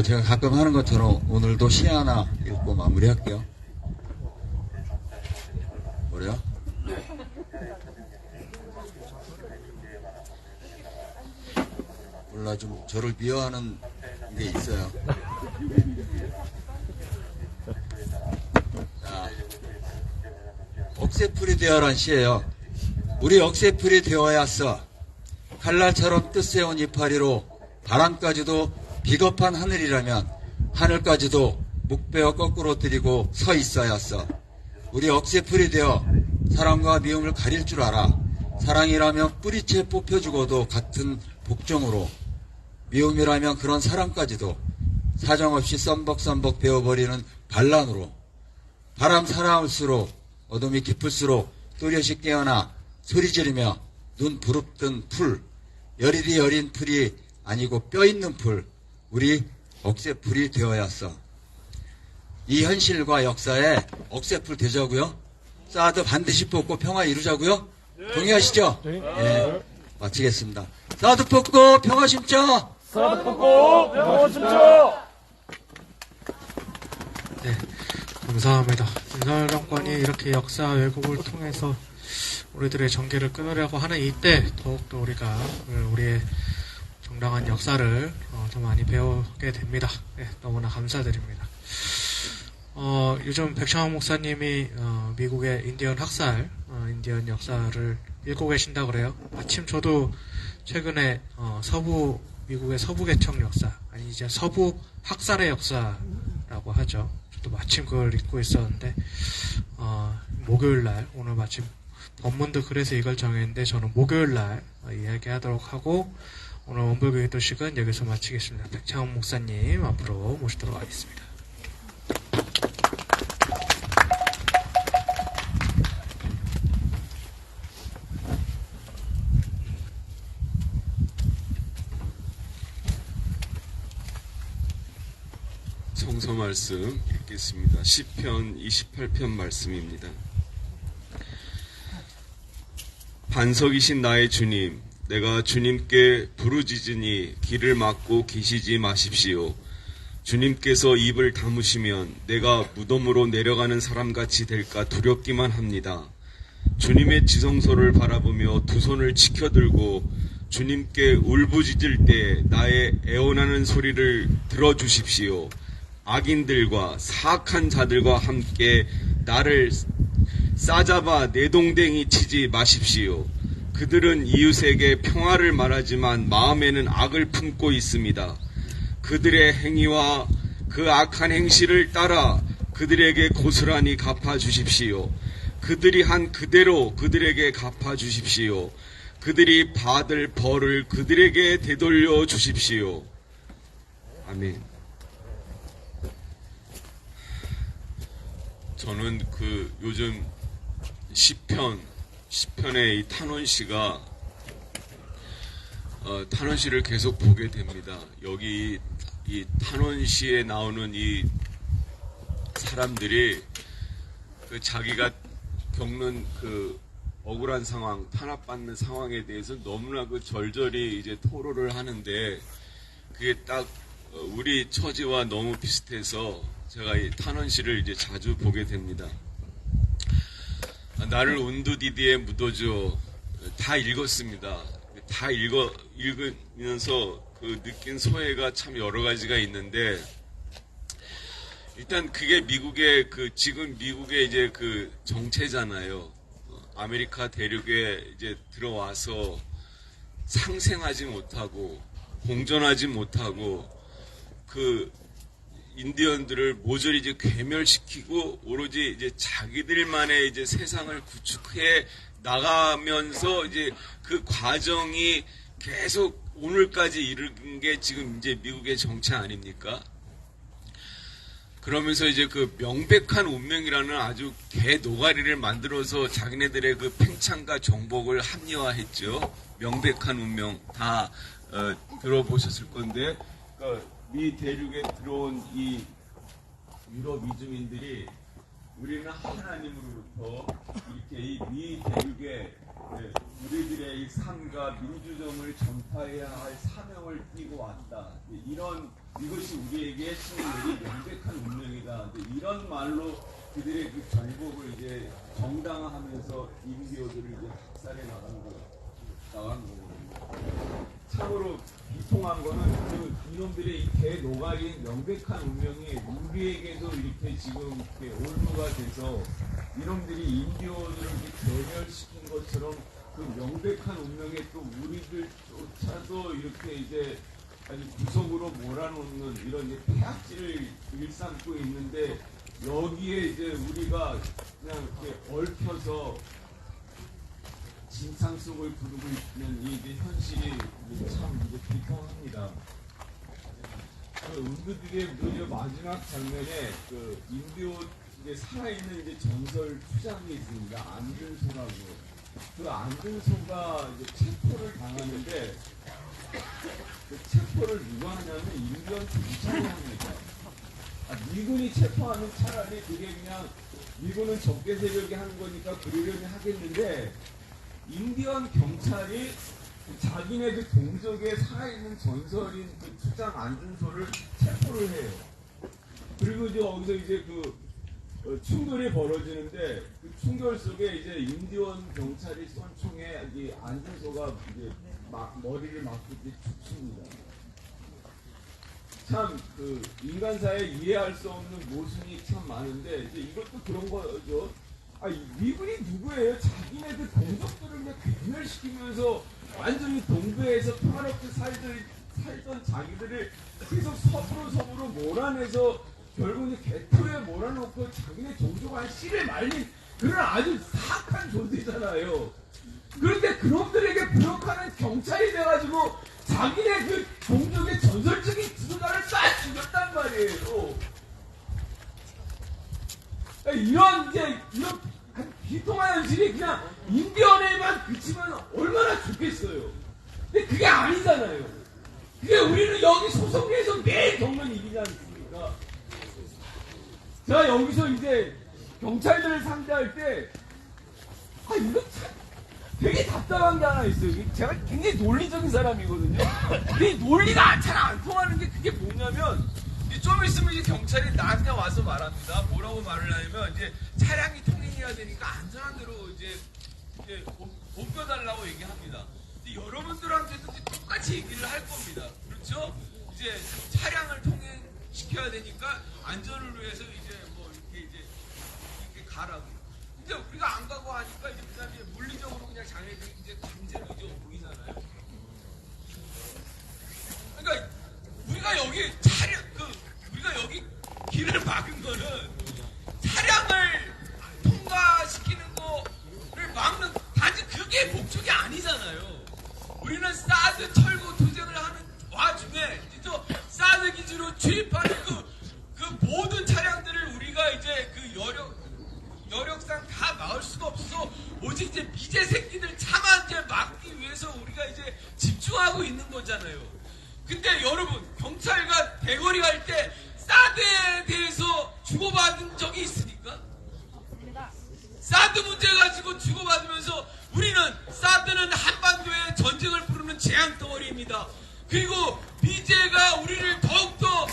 제가 가끔 하는 것처럼 오늘도 시 하나 읽고 마무리할게요. 뭐래요? 몰라, 좀 저를 미워하는 게 있어요. 자, 억새풀이 되어란 시예요. 우리 억새풀이 되어야써 칼날처럼 뜻세운 이파리로 바람까지도 비겁한 하늘이라면 하늘까지도 묵베어 거꾸로 들이고 서 있어야써. 우리 억새풀이 되어 사랑과 미움을 가릴 줄 알아. 사랑이라면 뿌리채 뽑혀 죽어도 같은 복종으로, 미움이라면 그런 사랑까지도 사정없이 썸벅썸벅 베어버리는 반란으로, 바람 살아올수록 어둠이 깊을수록 또렷이 깨어나 소리 지르며 눈 부릅뜬 풀, 여리리 여린 풀이 아니고 뼈 있는 풀, 우리 억새풀이 되어야 했어. 이 현실과 역사에 억새풀 되자고요? 사드 반드시 뽑고 평화 이루자고요? 동의하시죠? 네. 마치겠습니다. 사드 뽑고 평화 심자! 사드 뽑고 평화 심자! 네, 감사합니다. 윤석열 정권이 이렇게 역사 왜곡을 통해서 우리들의 전개를 끊으려고 하는 이때 더욱더 우리가 우리의 정당한 역사를 더 많이 배우게 됩니다. 네, 너무나 감사드립니다. 요즘 백창원 목사님이 미국의 인디언 학살, 인디언 역사를 읽고 계신다 그래요. 마침 저도 최근에 미국의 서부개척 역사, 아니 이제 서부 학살의 역사라고 하죠. 저도 마침 그걸 읽고 있었는데 목요일날 오늘 마침 본문도 그래서 이걸 정했는데 저는 목요일날 이야기하도록 하고 오늘 원불교기도식은 여기서 마치겠습니다. 백창원 목사님 앞으로 모시도록 하겠습니다. 성서 말씀 읽겠습니다. 시편 28편 말씀입니다. 반석이신 나의 주님, 내가 주님께 부르짖으니 길을 막고 계시지 마십시오. 주님께서 입을 다무시면 내가 무덤으로 내려가는 사람같이 될까 두렵기만 합니다. 주님의 지성소를 바라보며 두 손을 치켜들고 주님께 울부짖을 때 나의 애원하는 소리를 들어주십시오. 악인들과 사악한 자들과 함께 나를 싸잡아 내동댕이 치지 마십시오. 그들은 이웃에게 평화를 말하지만 마음에는 악을 품고 있습니다. 그들의 행위와 그 악한 행실을 따라 그들에게 고스란히 갚아주십시오. 그들이 한 그대로 그들에게 갚아주십시오. 그들이 받을 벌을 그들에게 되돌려 주십시오. 아멘. 저는 요즘 시편의 이 탄원시가 탄원시를 계속 보게 됩니다. 여기 이 탄원시에 나오는 이 사람들이 자기가 겪는 억울한 상황, 탄압받는 상황에 대해서 너무나 절절히 이제 토로를 하는데 그게 딱 우리 처지와 너무 비슷해서 제가 이 탄원시를 이제 자주 보게 됩니다. 나를 온두디디에 묻어줘. 다 읽었습니다. 다 읽으면서 느낀 소회가 참 여러 가지가 있는데, 일단 그게 미국의 지금 미국의 이제 정체잖아요. 아메리카 대륙에 이제 들어와서 상생하지 못하고, 공존하지 못하고, 인디언들을 모조리 이제 괴멸시키고 오로지 이제 자기들만의 이제 세상을 구축해 나가면서 이제 그 과정이 계속 오늘까지 이른 게 지금 이제 미국의 정체 아닙니까? 그러면서 이제 명백한 운명이라는 아주 개 노가리를 만들어서 자기네들의 팽창과 정복을 합리화했죠. 명백한 운명 다 들어보셨을 건데, 미 대륙에 들어온 이 유럽 이주민들이 우리는 하나님으로부터 이렇게 이 미 대륙에 우리들의 이 삶과 민주정을 전파해야 할 사명을 띠고 왔다. 이것이 우리에게 신들이 명백한 운명이다. 이런 말로 그들의 정복을 이제 정당화하면서 인디오들을 이제 학살해 나간 거거든요. 참으로 비통한 거는 이놈들의 이 대노가리인 명백한 운명이 우리에게도 이렇게 지금 이렇게 올무가 돼서 이놈들이 인디오들을 괴멸시킨 것처럼 명백한 운명에 또 우리들조차도 이렇게 이제 아주 구석으로 몰아놓는 이런 이제 폐악질을 일삼고 있는데, 여기에 이제 우리가 그냥 이렇게 얽혀서 진상 속을 부르고 있는 이 이제 현실이 참 이제 비통합니다. 은두디의 마지막 장면에 인디오 이제 살아있는 이제 전설 수장이 있습니다. 안준수라고. 그 안준소가 이제 체포를 당하는데 그 체포를 누가 하냐면 인디언 경찰이 합니다. 미군이 체포하면 차라리 그게 그냥 미군은 적개 세력이 하는 거니까 그러려니 하겠는데 인디언 경찰이 자기네 그 동족에 살아있는 전설인 그 추장 안준소를 체포를 해요. 그리고 이제 거기서 이제 충돌이 벌어지는데 그 충돌 속에 이제 인디언 경찰이 쏜 총에 이 안준소가 이제 머리를 맞고 이제 죽습니다. 참 인간사에 이해할 수 없는 모순이 참 많은데 이제 이것도 그런 거죠. 미군이 누구예요? 자기네 그 동족들을 그냥 괴멸시키면서 완전히 동부에서 평화롭게 살던 자기들을 계속 서부로 몰아내서 결국 이제 개토에 몰아놓고 자기네 종족한 씨를 말린 그런 아주 사악한 존재잖아요. 그런데 그놈들에게 부역하는 경찰이 돼가지고 자기네 그 종족의 전설적인 지도자를 싹 죽였단 말이에요. 이런 비통한 현실이 그냥 인디언에만 그치면 얼마나 좋겠어요. 근데 그게 아니잖아요. 그게 우리는 여기 소속에서 매일 겪는 일이지 않습니까? 자, 여기서 이제 경찰들을 상대할 때, 이거 참 되게 답답한 게 하나 있어요. 제가 굉장히 논리적인 사람이거든요. 근데 이 논리가 잘 안 통하는 게 그게 뭐냐면, 좀 있으면 이제 경찰이 나한테 와서 말합니다. 뭐라고 말을 하냐면, 이제 차량이 통행해야 되니까 안전한 데로 이제 옮겨달라고 얘기합니다. 여러분들한테도 똑같이 얘기를 할 겁니다. 그렇죠? 이제 차량을 통행시켜야 되니까 안전을 위해서 이제 이렇게 가라고. 근데 우리가 안 가고 하니까 이제 그 다음에 물리적으로 그냥 자네들이 이제 강제로 이제 보이잖아요. 그러니까 우리가 여기 우리가 여기 길을 막은 거는 차량을 통과시키는 거를 막는 단지 그게 목적이 아니잖아요. 우리는 사드 철거 투쟁을 하는 와중에 진짜 사드 기지로 주입하는 그 모든 차량들을 우리가 이제 여력상 다 막을 수가 없어서 오직 이제 미제 새끼들 차만 이제 막기 위해서 우리가 이제 집중하고 있는 거잖아요. 근데 여러분 경찰과 대거리 갈 때 사드에 대해서 주고받은 적이 있습니까? 사드 문제 가지고 주고받으면서 우리는 사드는 한반도에 전쟁을 부르는 재앙덩어리입니다. 그리고 미제가 우리를 더욱더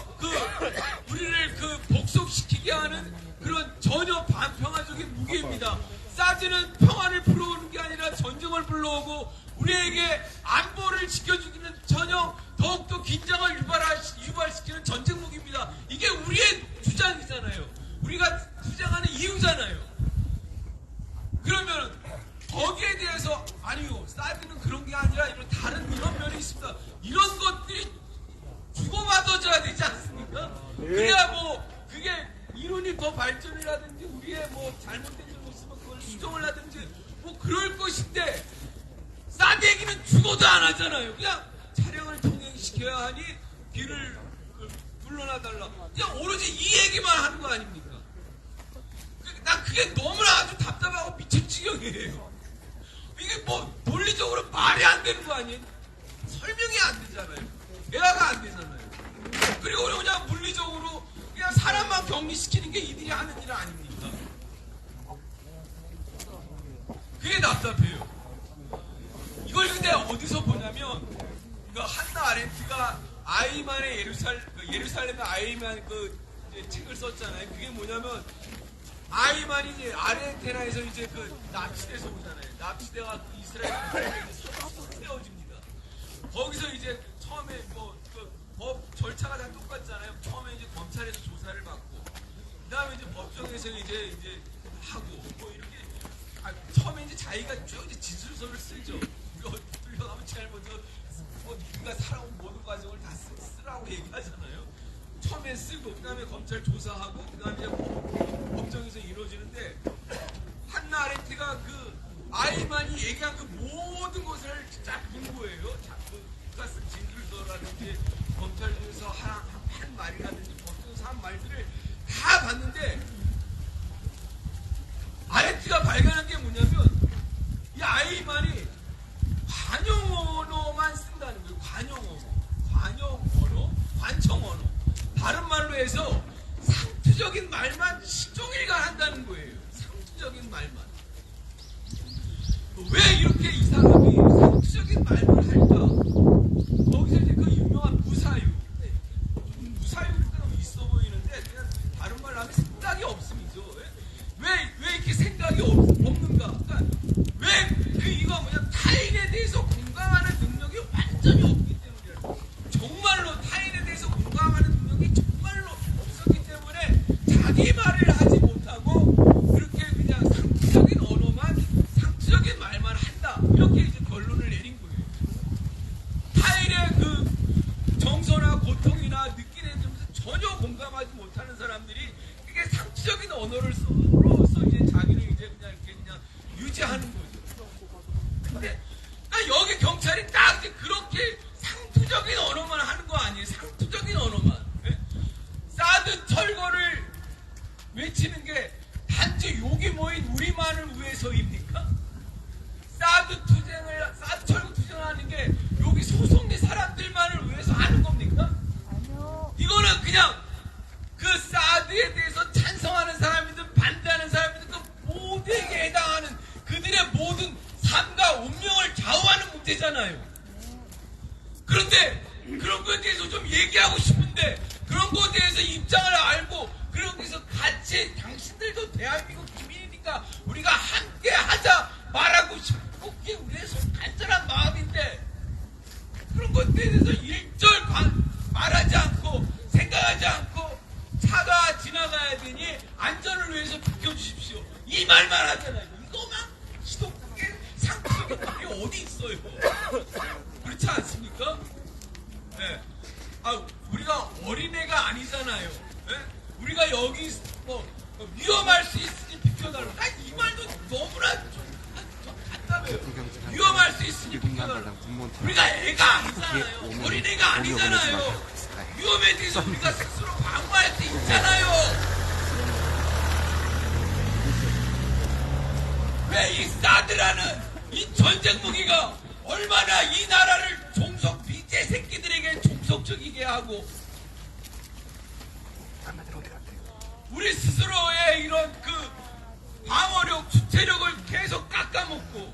우리를 복속시키게 하는 그런 전혀 반평화적인 무기입니다. 사드는 평화를 불러오는 게 아니라 전쟁을 불러오고 우리에게 안보를 지켜주기는 전혀 더욱더 긴장을 유발시키는 전쟁 무기입니다. 이게 우리의 주장이잖아요. 우리가 주장하는 이유잖아요. 그러면 거기에 대해서 아니요, 사드는 그런 게 아니라 이런 면이 있습니다. 이런 것들이 주고받아줘야 되지 않습니까? 그래야 그게 이론이 더 발전이라든지 우리의 잘못된 점이 있으면 그걸 수정을 하든지 그럴 것인데 사드 얘기는 죽어도 안 하잖아요. 그냥 차량을 통행시켜야 하니 길을 불러놔달라. 그냥 오로지 이 얘기만 하는 거 아닙니까? 난 그게 너무나 아주 답답하고 미친 지경이에요. 이게 논리적으로 말이 안 되는 거 아니에요? 설명이 안 되잖아요. 대화가 안 되잖아요. 그리고 그냥 물리적으로 그냥 사람만 격리시키는 게 이들이 하는 일 아닙니까? 그게 답답해요. 이걸 근데 어디서 보냐면 한나 아렌트가 아이만의 예루살렘의 아이만 책을 썼잖아요. 그게 뭐냐면 아이만이 아르헨티나에서 이제 납치돼서 오잖아요. 납치돼가 이스라엘에 세워집니다. 거기서 이제 처음에 법 절차가 다 똑같잖아요. 처음에 이제 검찰에서 조사를 받고, 그 다음에 이제 법정에서 이제 하고, 이렇게, 처음에 이제 자기가 쭉 이제 진술서를 쓰죠. 우리가 가면 제일 먼저, 네가 살아온 모든 과정을 다 쓰라고 얘기하잖아요. 처음에 쓰고, 그 다음에 검찰 조사하고, 그 다음에 법정에서 이루어지는데, 한나 아렌트가 아이만이 얘기한 모든 것을 쫙 본 거예요. 그가 쓴 진술서라든지, 검찰에서 한 말이라든지, 법정에서 한 말들을 다 봤는데, 아렌트가 발견한 게 뭐냐면, 이 함으로써 이제 자기를 이제 그냥 이렇게 그냥 유지하는 거죠. 근데 여기 경찰이 딱 이제 그렇게 상투적인 언어만 하는 거 아니에요? 상투적인 언어만. 예? 사드 철거를 외치는 게 단지 여기 모인 우리만을 위해서입니까? 사드 철거 투쟁하는 게 여기 소속된 사람들만을 위해서 하는 겁니까? 이거는 그냥 그 사드에 대해서 찬성하는 사람이든 반대하는 사람이든 그 모두에게 해당하는 그들의 모든 삶과 운명을 좌우하는 문제잖아요. 그런데 그런 거에 대해서 좀 얘기하고 싶은데 그런 거에 대해서 입장을 알고 그런 데서 같이 당신들도 대한민국 주민이니까 우리가 함께 하자 말하고 싶고 그게 우리의 간절한 마음인데 그런 것에 대해서 일절 말하지 않고 생각하지 않고 차가 지나가야 되니 안전을 위해서 비켜주십시오. 이 말만 하잖아요. 이거만 지독하게 상투적인 말이 어디 있어요. 그렇지 않습니까? 네. 우리가 어린애가 아니잖아요. 네? 우리가 여기 위험할 수 있으니 비켜달라. 이 말도 너무나 좀 답답해요. 위험할 수 있으니 비켜달라. 우리가 애가 아니잖아요. 어린애가 아니잖아요. 위험에 대해서 우리가 스스로 방어할 수 있잖아요. 왜 이 사드라는 이 전쟁 무기가 얼마나 이 나라를 미제 새끼들에게 종속적이게 하고 우리 스스로의 이런 그 방어력, 주체력을 계속 깎아먹고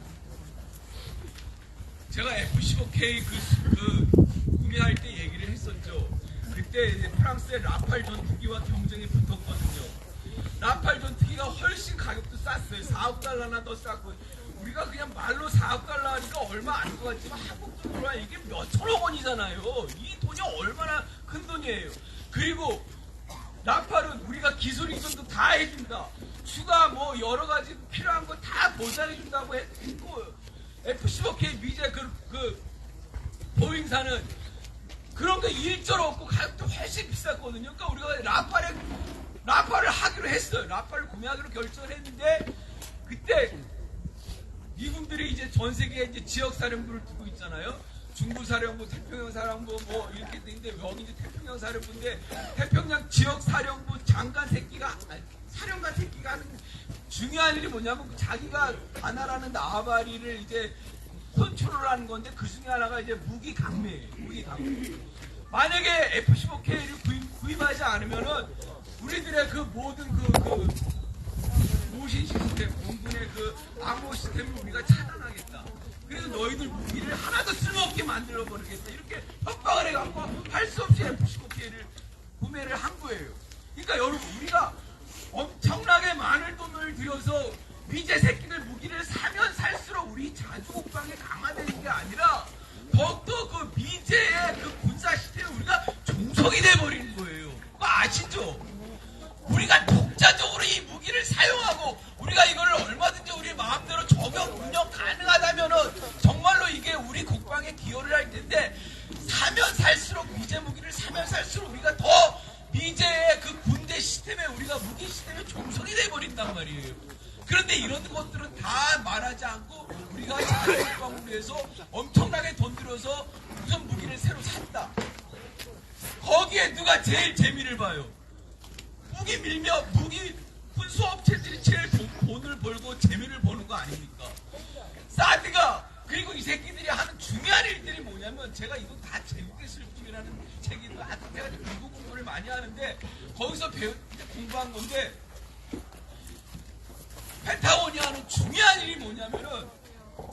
제가 F-15K 구매할 때 얘기를 했었죠. 그때 이제 프랑스의 라팔 전투기와 경쟁이 붙었거든요. 라팔 전투기가 훨씬 가격도 쌌어요. 4억 달러나 더 쌌고 우리가 그냥 말로 4억 달러 하니까 얼마 안 것 같지만 한국 돈으로 이게 몇천억 원이잖아요. 이 돈이 얼마나 큰 돈이에요. 그리고 라팔은 우리가 기술 이전도 다 해준다. 추가 뭐 여러 가지 필요한 거 다 보장해준다고 했고 F-15K 미제 그 보잉사는 그런 게 일절 없고 가격도 훨씬 비쌌거든요. 그러니까 우리가 라팔을 하기로 했어요. 라팔을 구매하기로 결정을 했는데 그때 미군들이 이제 전 세계에 이제 지역 사령부를 두고 있잖아요. 중부 사령부, 태평양 사령부 뭐 이렇게 돼 있는데 여기 이제 태평양 사령부인데 태평양 지역 사령부 사령관 새끼가 하는 중요한 일이 뭐냐면 자기가 가나라는 나바리를 이제 컨트롤하는 건데 그 중에 하나가 이제 무기 강매예요. 무기 강매. 만약에 F-15K를 구입하지 않으면은 우리들의 그 모든 모신 시스템, 공군의 그 암호 시스템을 우리가 차단하겠다. 그래서 너희들 무기를 하나도 쓸모없게 만들어 버리겠다. 이렇게 협박을 해갖고 할 수 없이 F-15K를 구매를 한 거예요. 그러니까 여러분 우리가 엄청나게 많은 돈을 들여서 미제 새끼들 무기를 사면 살수록 우리 자주국방이 강화되는 게 아니라 더욱더 그 미제의 그 군사 시스템에 우리가 종속이 돼버리는 거예요. 그거 아시죠? 우리가 독자적으로 이 무기를 사용하고 우리가 이걸 얼마든지 우리 마음대로 적용, 운영 가능하다면은 정말로 이게 우리 국방에 기여를 할 텐데 사면 살수록 미제 무기를 사면 살수록 우리가 더 미제의 그 군대 시스템에 우리가 무기 시스템에 종속이 돼버린단 말이에요. 그런데 이런 것들은 다 말하지 않고 우리가 자주국방을 위해서 엄청나게 돈 들여서 무슨 무기를 새로 샀다. 거기에 누가 제일 재미를 봐요? 무기 군수업체들이 제일 돈을 벌고 재미를 보는 거 아닙니까? 사드가 그리고 이 새끼들이 하는 중요한 일들이 뭐냐면 제가 이거 다 제국의 슬픔이라는 책이 제가 미국 공부를 많이 하는데 거기서 공부한 건데 펜타곤이 하는 중요한 일이 뭐냐면은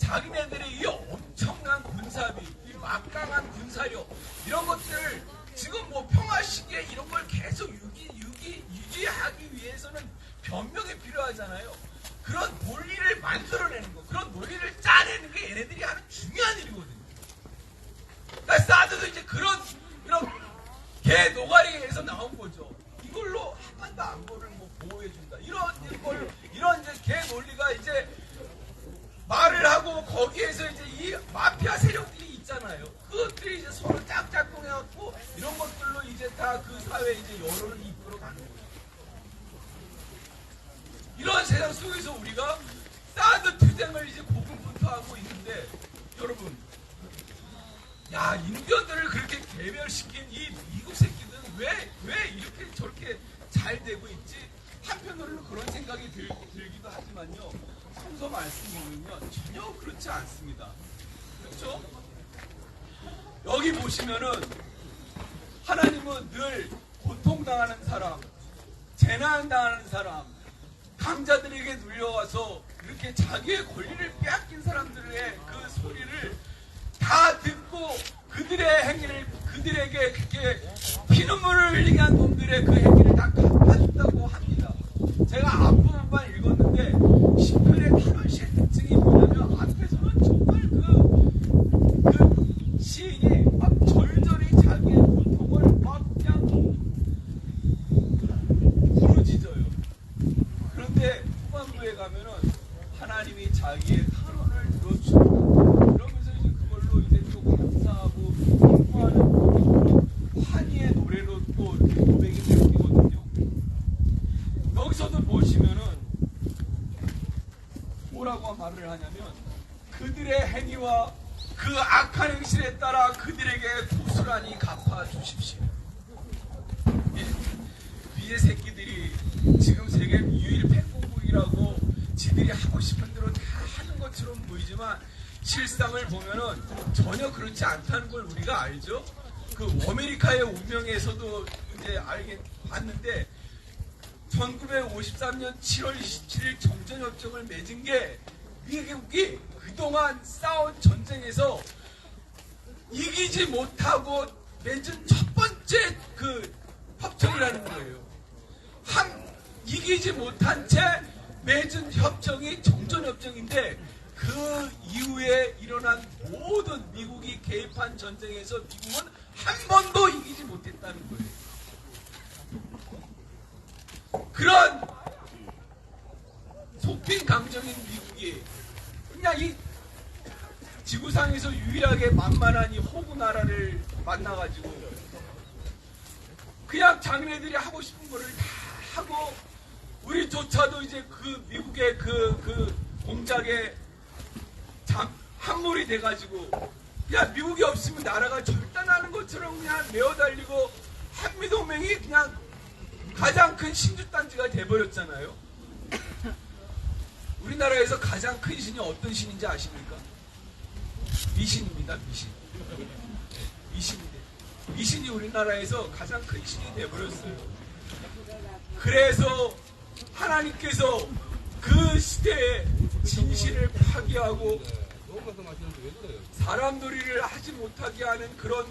자기네들의 이 엄청난 군사비, 이 막강한 군사력 이런 것들을 지금 뭐 평화 시기에 이런 걸 계속 유지하기 위해서는 변명이 필요하잖아요. 그런 논리를 만들어내는 거, 그런 논리를 짜내는 게 얘네들이 하는 중요한 일이거든요. 그러니까 사드도 이제 이런 개 노가리에서 나온 거죠. 이걸로 한반도 안보를 뭐 보호해준다. 이런 이제 개 논리가 이제 말을 하고 거기에서 이제 이 마피아 세력들이 있잖아요. 그것들이 이제 서로 짝짝꿍해갖고 이런 것들로 이제 다 그 사회 이제 여론을 이끌어 가는 거예요. 세상 속에서 우리가 사드 투쟁을 이제 고군분투하고 있는데, 여러분, 야, 인디언들을 그렇게 개멸시킨 이 미국 새끼들은 왜 이렇게 저렇게 잘 되고 있지? 한편으로는 그런 생각이 들기도 하지만요, 성서 말씀 보면요, 전혀 그렇지 않습니다. 그렇죠? 여기 보시면은 하나님은 늘 고통당하는 사람, 재난당하는 사람, 강자들에게 눌려와서 이렇게 자기의 권리를 빼앗긴 사람들의 그 소리를 다 듣고 그들의 행위를, 그들에게 그렇게 피눈물을 흘리게 한 놈들의 그 행위를 다 갚아준다고 합니다. 제가 앞부분만 읽었는데 10편의 8월시의 특징이 뭐냐면, 앞에서는 정말 그 시인이 막 절절히 자기의 고통을 막 그냥 부르짖어요. 그런데 후반부에 가면은 하나님이 자기의 탄원을 들어주고, 그러면서 이제 그걸로 이제 또 감사하고 기뻐하는 환희의 노래로 또 이렇게 고백이 되거든요. 여기서도 보시면은 뭐라고 말을 하냐면, 그들의 행위와 그 악한 행실에 따라 그들에게 고스란히 갚아주십시오. 미의 새끼들이 지금 세계 유일 패권국이라고 지들이 하고 싶은 대로 다 하는 것처럼 보이지만, 실상을 보면은 전혀 그렇지 않다는 걸 우리가 알죠. 그 아메리카의 운명에서도 이제 봤는데, 1953년 7월 27일 정전협정을 맺은 게 미국이 그동안 싸운 전쟁에서 이기지 못하고 맺은 첫 번째 그 협정이라는 거예요. 이기지 못한 채 맺은 협정이 정전협정인데, 그 이후에 일어난 모든 미국이 개입한 전쟁에서 미국은 한 번도 이기지 못했다는 거예요. 그런 속빈 강정인 미국이 그냥 이 지구상에서 유일하게 만만한 이 호구 나라를 만나가지고 그냥 자기네들이 하고 싶은 거를 다 하고, 우리조차도 이제 그 미국의 그 공작에 함몰이 돼가지고, 야, 미국이 없으면 나라가 절단하는 것처럼 그냥 메어달리고 한미동맹이 그냥 가장 큰 신주단지가 돼버렸잖아요. 우리나라에서 가장 큰 신이 어떤 신인지 아십니까? 미신입니다. 미신인데, 미신이 우리나라에서 가장 큰 신이 돼버렸어요. 그래서 하나님께서 그 시대에 진실을 파괴하고 사람 놀이를 하지 못하게 하는 그런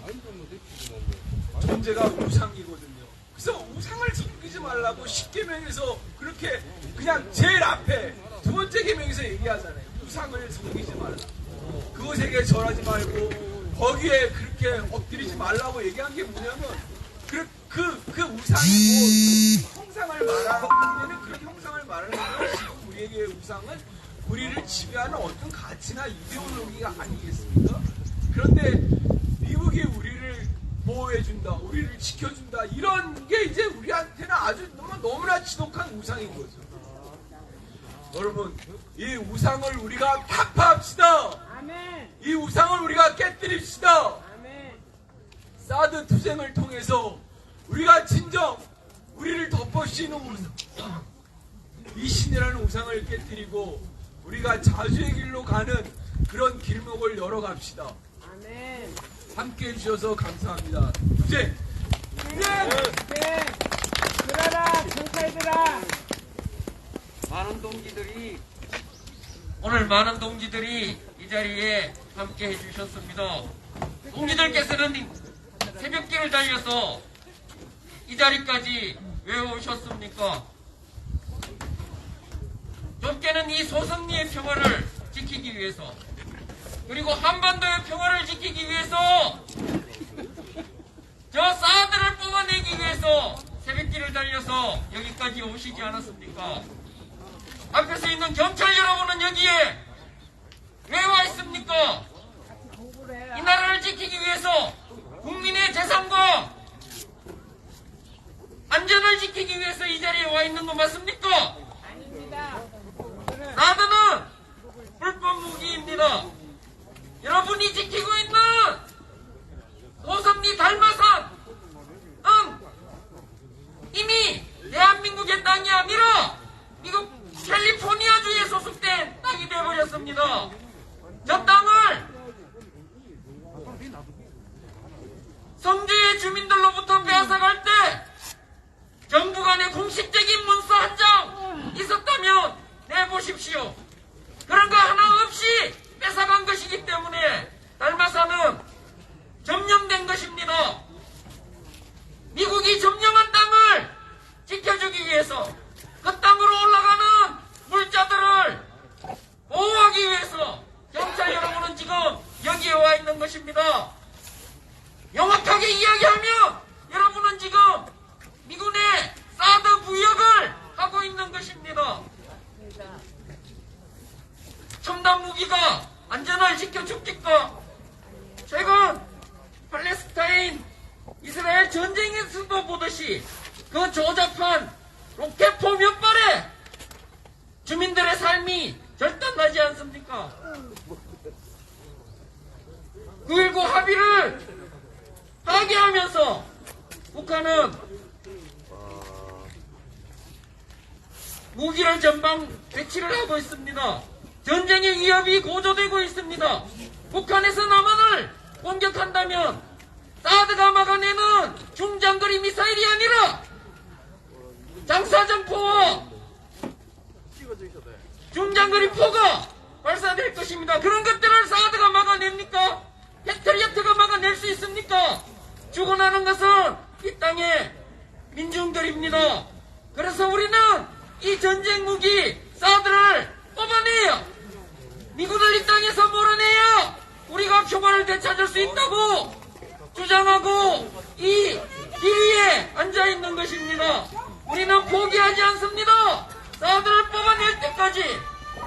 존재가 우상이거든요. 그래서 우상을 섬기지 말라고 10계명에서 그렇게 그냥 제일 앞에 두 번째 계명에서 얘기하잖아요. 우상을 섬기지 말라. 그것에게 절하지 말고 거기에 그렇게 엎드리지 말라고 얘기한 게 뭐냐면, 그 우상이 뭐 형상을 말하는, 그런 형상을 말하는 건 지금 우리에게 우상은 우리를 지배하는 어떤 가치나 이데올로기가 아니겠습니까? 그런데 미국이 우리를 보호해준다, 우리를 지켜준다, 이런 게 이제 우리한테는 아주 너무나 지독한 우상인 거죠. 여러분, 이 우상을 우리가 타파합시다. 이 우상을 우리가 깨뜨립시다. 사드 투쟁을 통해서 우리가 진정 우리를 덮어씌우는 우상, 이 신이라는 우상을 깨뜨리고 우리가 자주의 길로 가는 그런 길목을 열어갑시다. 함께 해주셔서 감사합니다. 투쟁! 그러라 경찰들아. 오늘 많은 동지들이 이 자리에 함께 해주셨습니다. 동지들께서는 새벽길을 달려서 이 자리까지 왜 오셨습니까? 좁게는 이 소성리의 평화를 지키기 위해서, 그리고 한반도의 평화를 지키기 위해서, 저 사드를 뽑아내기 위해서 새벽길을 달려서 여기까지 오시지 않았습니까? 앞에서 있는 경찰 여러분은 여기에 왜 와 있습니까? 이 나라를 지키기 위해서, 국민의 재산과 안전을 지키기 위해서 이 자리에 와 있는 거 맞습니까? 아닙니다. 않습니다. 저 땅을 성주의 주민들로부터 빼앗아갈 때 정부 간의 공식적인 문서 한 장 있었다면 내보십시오. 그런 거 하나 없이 뺏어간 것이기 때문에 달마사는 점령된 것입니다. 미국이 점령한 땅을 지켜주기 위해서 그 땅으로 올라가는 물자들을 보호하기 위해서 경찰 여러분은 지금 여기에 와 있는 것입니다. 명확하게 이야기하면 여러분은 지금 미군의 사드 부역을 하고 있는 것입니다. 첨단 무기가 안전을 지켜줍니까? 최근 팔레스타인 이스라엘 전쟁에서도 보듯이 그 조잡한 로켓포 몇 발에 주민들의 삶이 절단나지 않습니까? 9.19 합의를 파기하면서 북한은 무기를 전방 배치를 하고 있습니다. 전쟁의 위협이 고조되고 있습니다. 북한에서 남한을 공격한다면 사드가 막아내는 중장거리 미사일이 아니라 장사정포와 중장거리 포가 발사될 것입니다. 그런 것들을 사드가 막아냅니까? 패트리어트가 막아낼 수 있습니까? 죽어나는 것은 이 땅의 민중들입니다. 그래서 우리는 이 전쟁 무기 사드를 뽑아내요. 미군을 이 땅에서 몰아내야 우리가 평화를 되찾을 수 있다고 주장하고 이 길위에 앉아있는 것입니다. 우리는 포기하지 않습니다. 사드를 뽑아낼 때까지,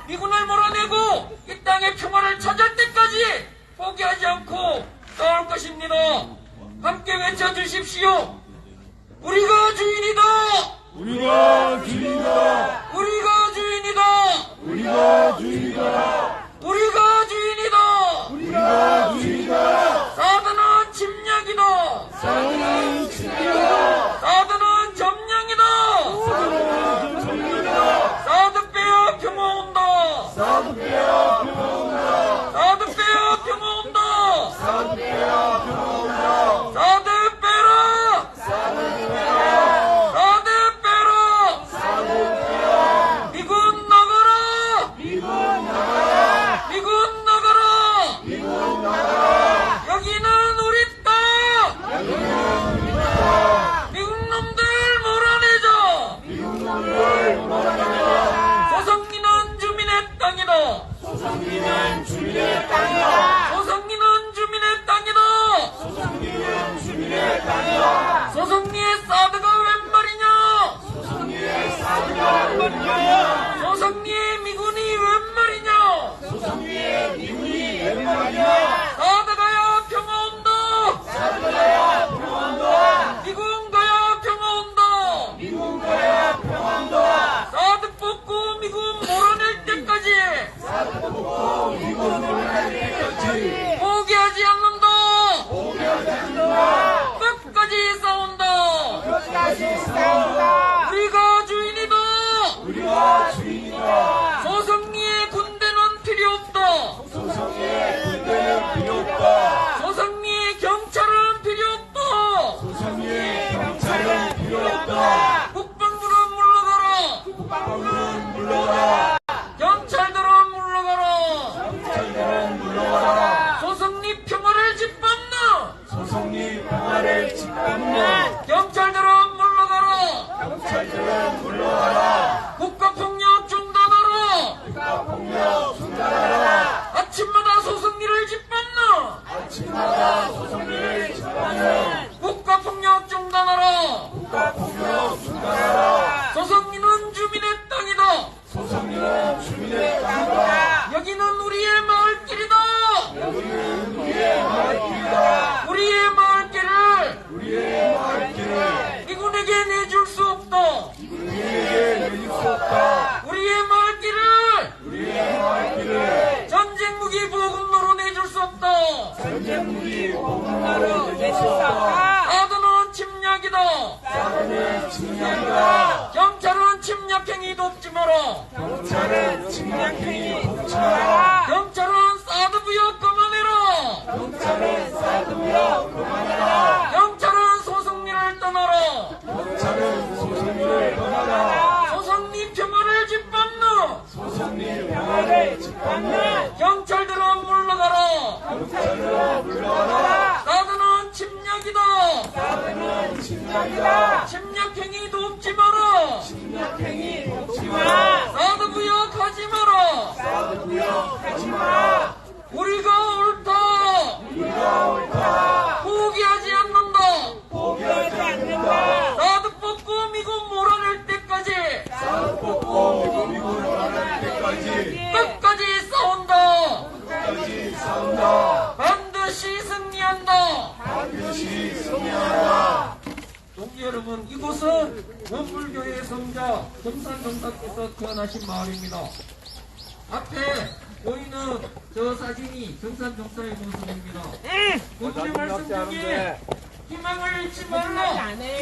미군을 몰아내고 이 땅의 평화를 찾을 때까지 포기하지 않고 싸울 것입니다. 함께 외쳐주십시오. 우리가 주인이다. 우리가 주인이다. 우리가 주인이다. 우리가 주인이다. 우리가 주인이다. 우리가 주인이다. 사드는 침략이다. 사드는 침략이다. 사드는 점령이다. 사드는 점령이다. 사드 빼야 평화 온다. 사드 빼야 평화 온다. 사드 빼야 평화 온다. 사드 빼야 평화 온다. 사드 빼라. 사드 빼야. 사드 빼라. 사드 빼야. 미군 나가라. 미군 나가라. 미군 나가라. 미군 나가라. 여기는 우리 땅. 여기는 우리 땅. 미국 놈들 몰아내자. 미국 놈들 몰아내자. 소성리는 주민의 땅이다. 소성리는 주민의 땅이다. 소성리는 주민의 땅이다. 소성리는 주민의 땅이다. 소성리의 사드가 웬 말이냐? 소성리의 사드가 웬 말이냐? 소성리의 미군이 웬 말이냐? 소성리의 미군이 웬 말이냐? 사드 가야 평화 온다. 사드 가야 평화 온다. 미군 가야 평화 온다. 미군 가야 평화 온다. 사드 뽑고 미군 몰아낼 때까지 사드 뽑고 미군 몰아낼 때까지 포기하지 않는다. 포기하지 않는다. 끝까지 싸운다. 끝까지 싸운다. 우리가 주인이다. 우리가 주인이다. 소성리의 군대는 필요 없다. 소성리의 군대는 필요 없다. 소성리의 경찰은 필요 없다. 소성리의 경찰은 필요 없다. 국방부는 물러가라. 국방부는 물러가라. 경찰들은 물러가라. 경찰들은 물러가라. 소성리 평화를 짓밟는 소성리 평화를 짓밟는 경찰들은 물러가라. 경찰들은 물러가라. 국가폭력 중단하라. 국가폭력 중단하라. 아침마다 소성리를 짓밟는 아침마다 소성리를 짓밟는 국가폭력 중단하라. 국가폭력 중단하라. 소성리는 주민의 땅이다. 소성리는 주민의 땅이다. 여기는 우리의 마을길이다. 여기는 우리의 마을길이다. 우리의 마을길을 우리의 마을길을 미군에게 내줄 수 없다. 우리에게 내줄 수 없다. 우리의 마을길을 우리의 마을길을 전쟁 무기 보급로로 내줄 수 없다. 전쟁 무기 보급로로 내줄 수 없다. 사드는 침략이다. 사드는 침략이다. 경찰은 침략행위 돕지 마라. 경찰은 침략행위 돕지 마라. 원불교의 성자 정산정사께서 태어나신 마을입니다. 앞에 보이는 저 사진이 정산정사의 모습입니다. 그분의 말씀 중에 희망을 잃지 말라,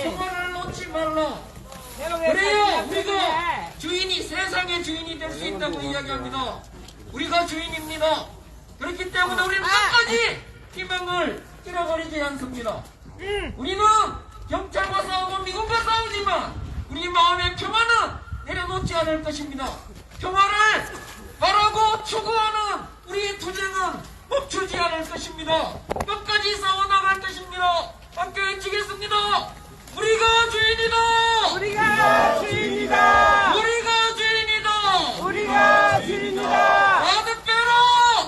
평화를 놓지 말라. 그래야 우리가 주인이, 세상의 주인이 될 수 있다고 이야기합니다. 우리가 주인입니다. 그렇기 때문에 우리는 끝까지 희망을 잃어버리지 않습니다. 우리는 경찰과 싸우고 미군과 싸우지만 우리 마음의 평화는 내려놓지 않을 것입니다. 평화를 바라고 추구하는 우리의 투쟁은 멈추지 않을 것입니다. 끝까지 싸워나갈 것입니다. 함께 외치겠습니다. 우리가 주인이다! 우리가 주인이다! 우리가 주인이다! 우리가 주인이다! 사드 빼라!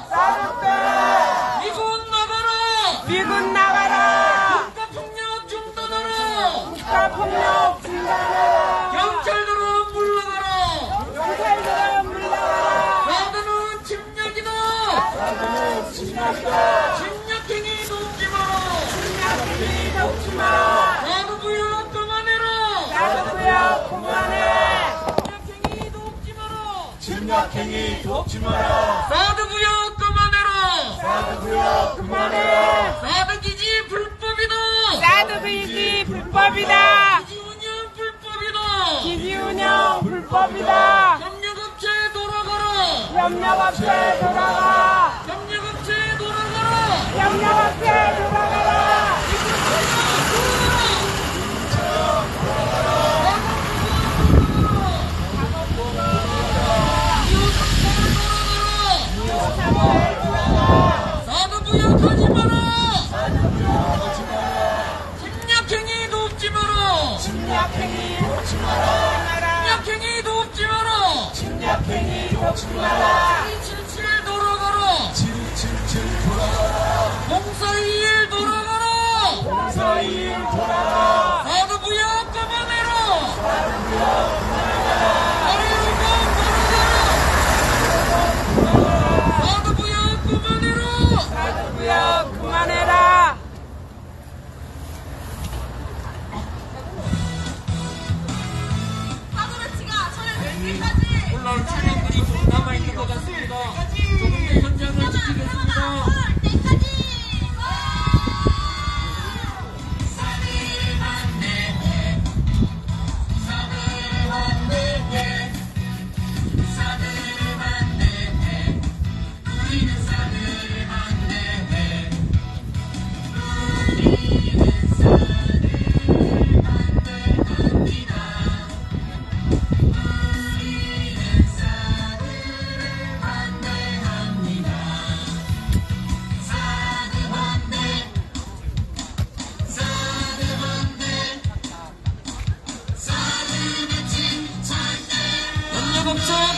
사드 빼라! 미군 나가라! 미군 나가라! 국가폭력 중단하라! 국가폭력 중단하라! 경찰들은 물러가라! 경찰들은 물러가라! 사드는 침략이다! 사드는 침략이다! 침략행위 돕지 마라! 침략행위 돕지 마라! 사드 부여 그만해라! 사드 구역 그만해! 침략행위 돕지 마라! 침략행위 돕지 마라! 사드 부여 그만해라! 사드 구역 그만해! 사드 기지 불법이다! 사드 기지 불법이다! 기지 운영 불법이다! 기지 운영 불법이다! 협력업체에 돌아가라! 협력업체 돌아가! 협력업체에 돌아가라! 협력업체 돌아가라! 사드 부역하지 마라! 침략행위 돕지 마라! 침략행위 돕지 마라! 침략행위 돕지 마라! 침략행위 돕지 마라! 777 돌아가라! 777 돌아가라! 0421 돌아가라! 0421 돌아가! 사드 부역 그만해라! 사드 구역 그만해라! 아래로만 돌아가라! 사드 부역 그만해라! 사드 구역 그만해라! 올라올 차량들이 좀 남아있는 것 같습니다. 조금 더 현장을 지키겠습니다. 협력업체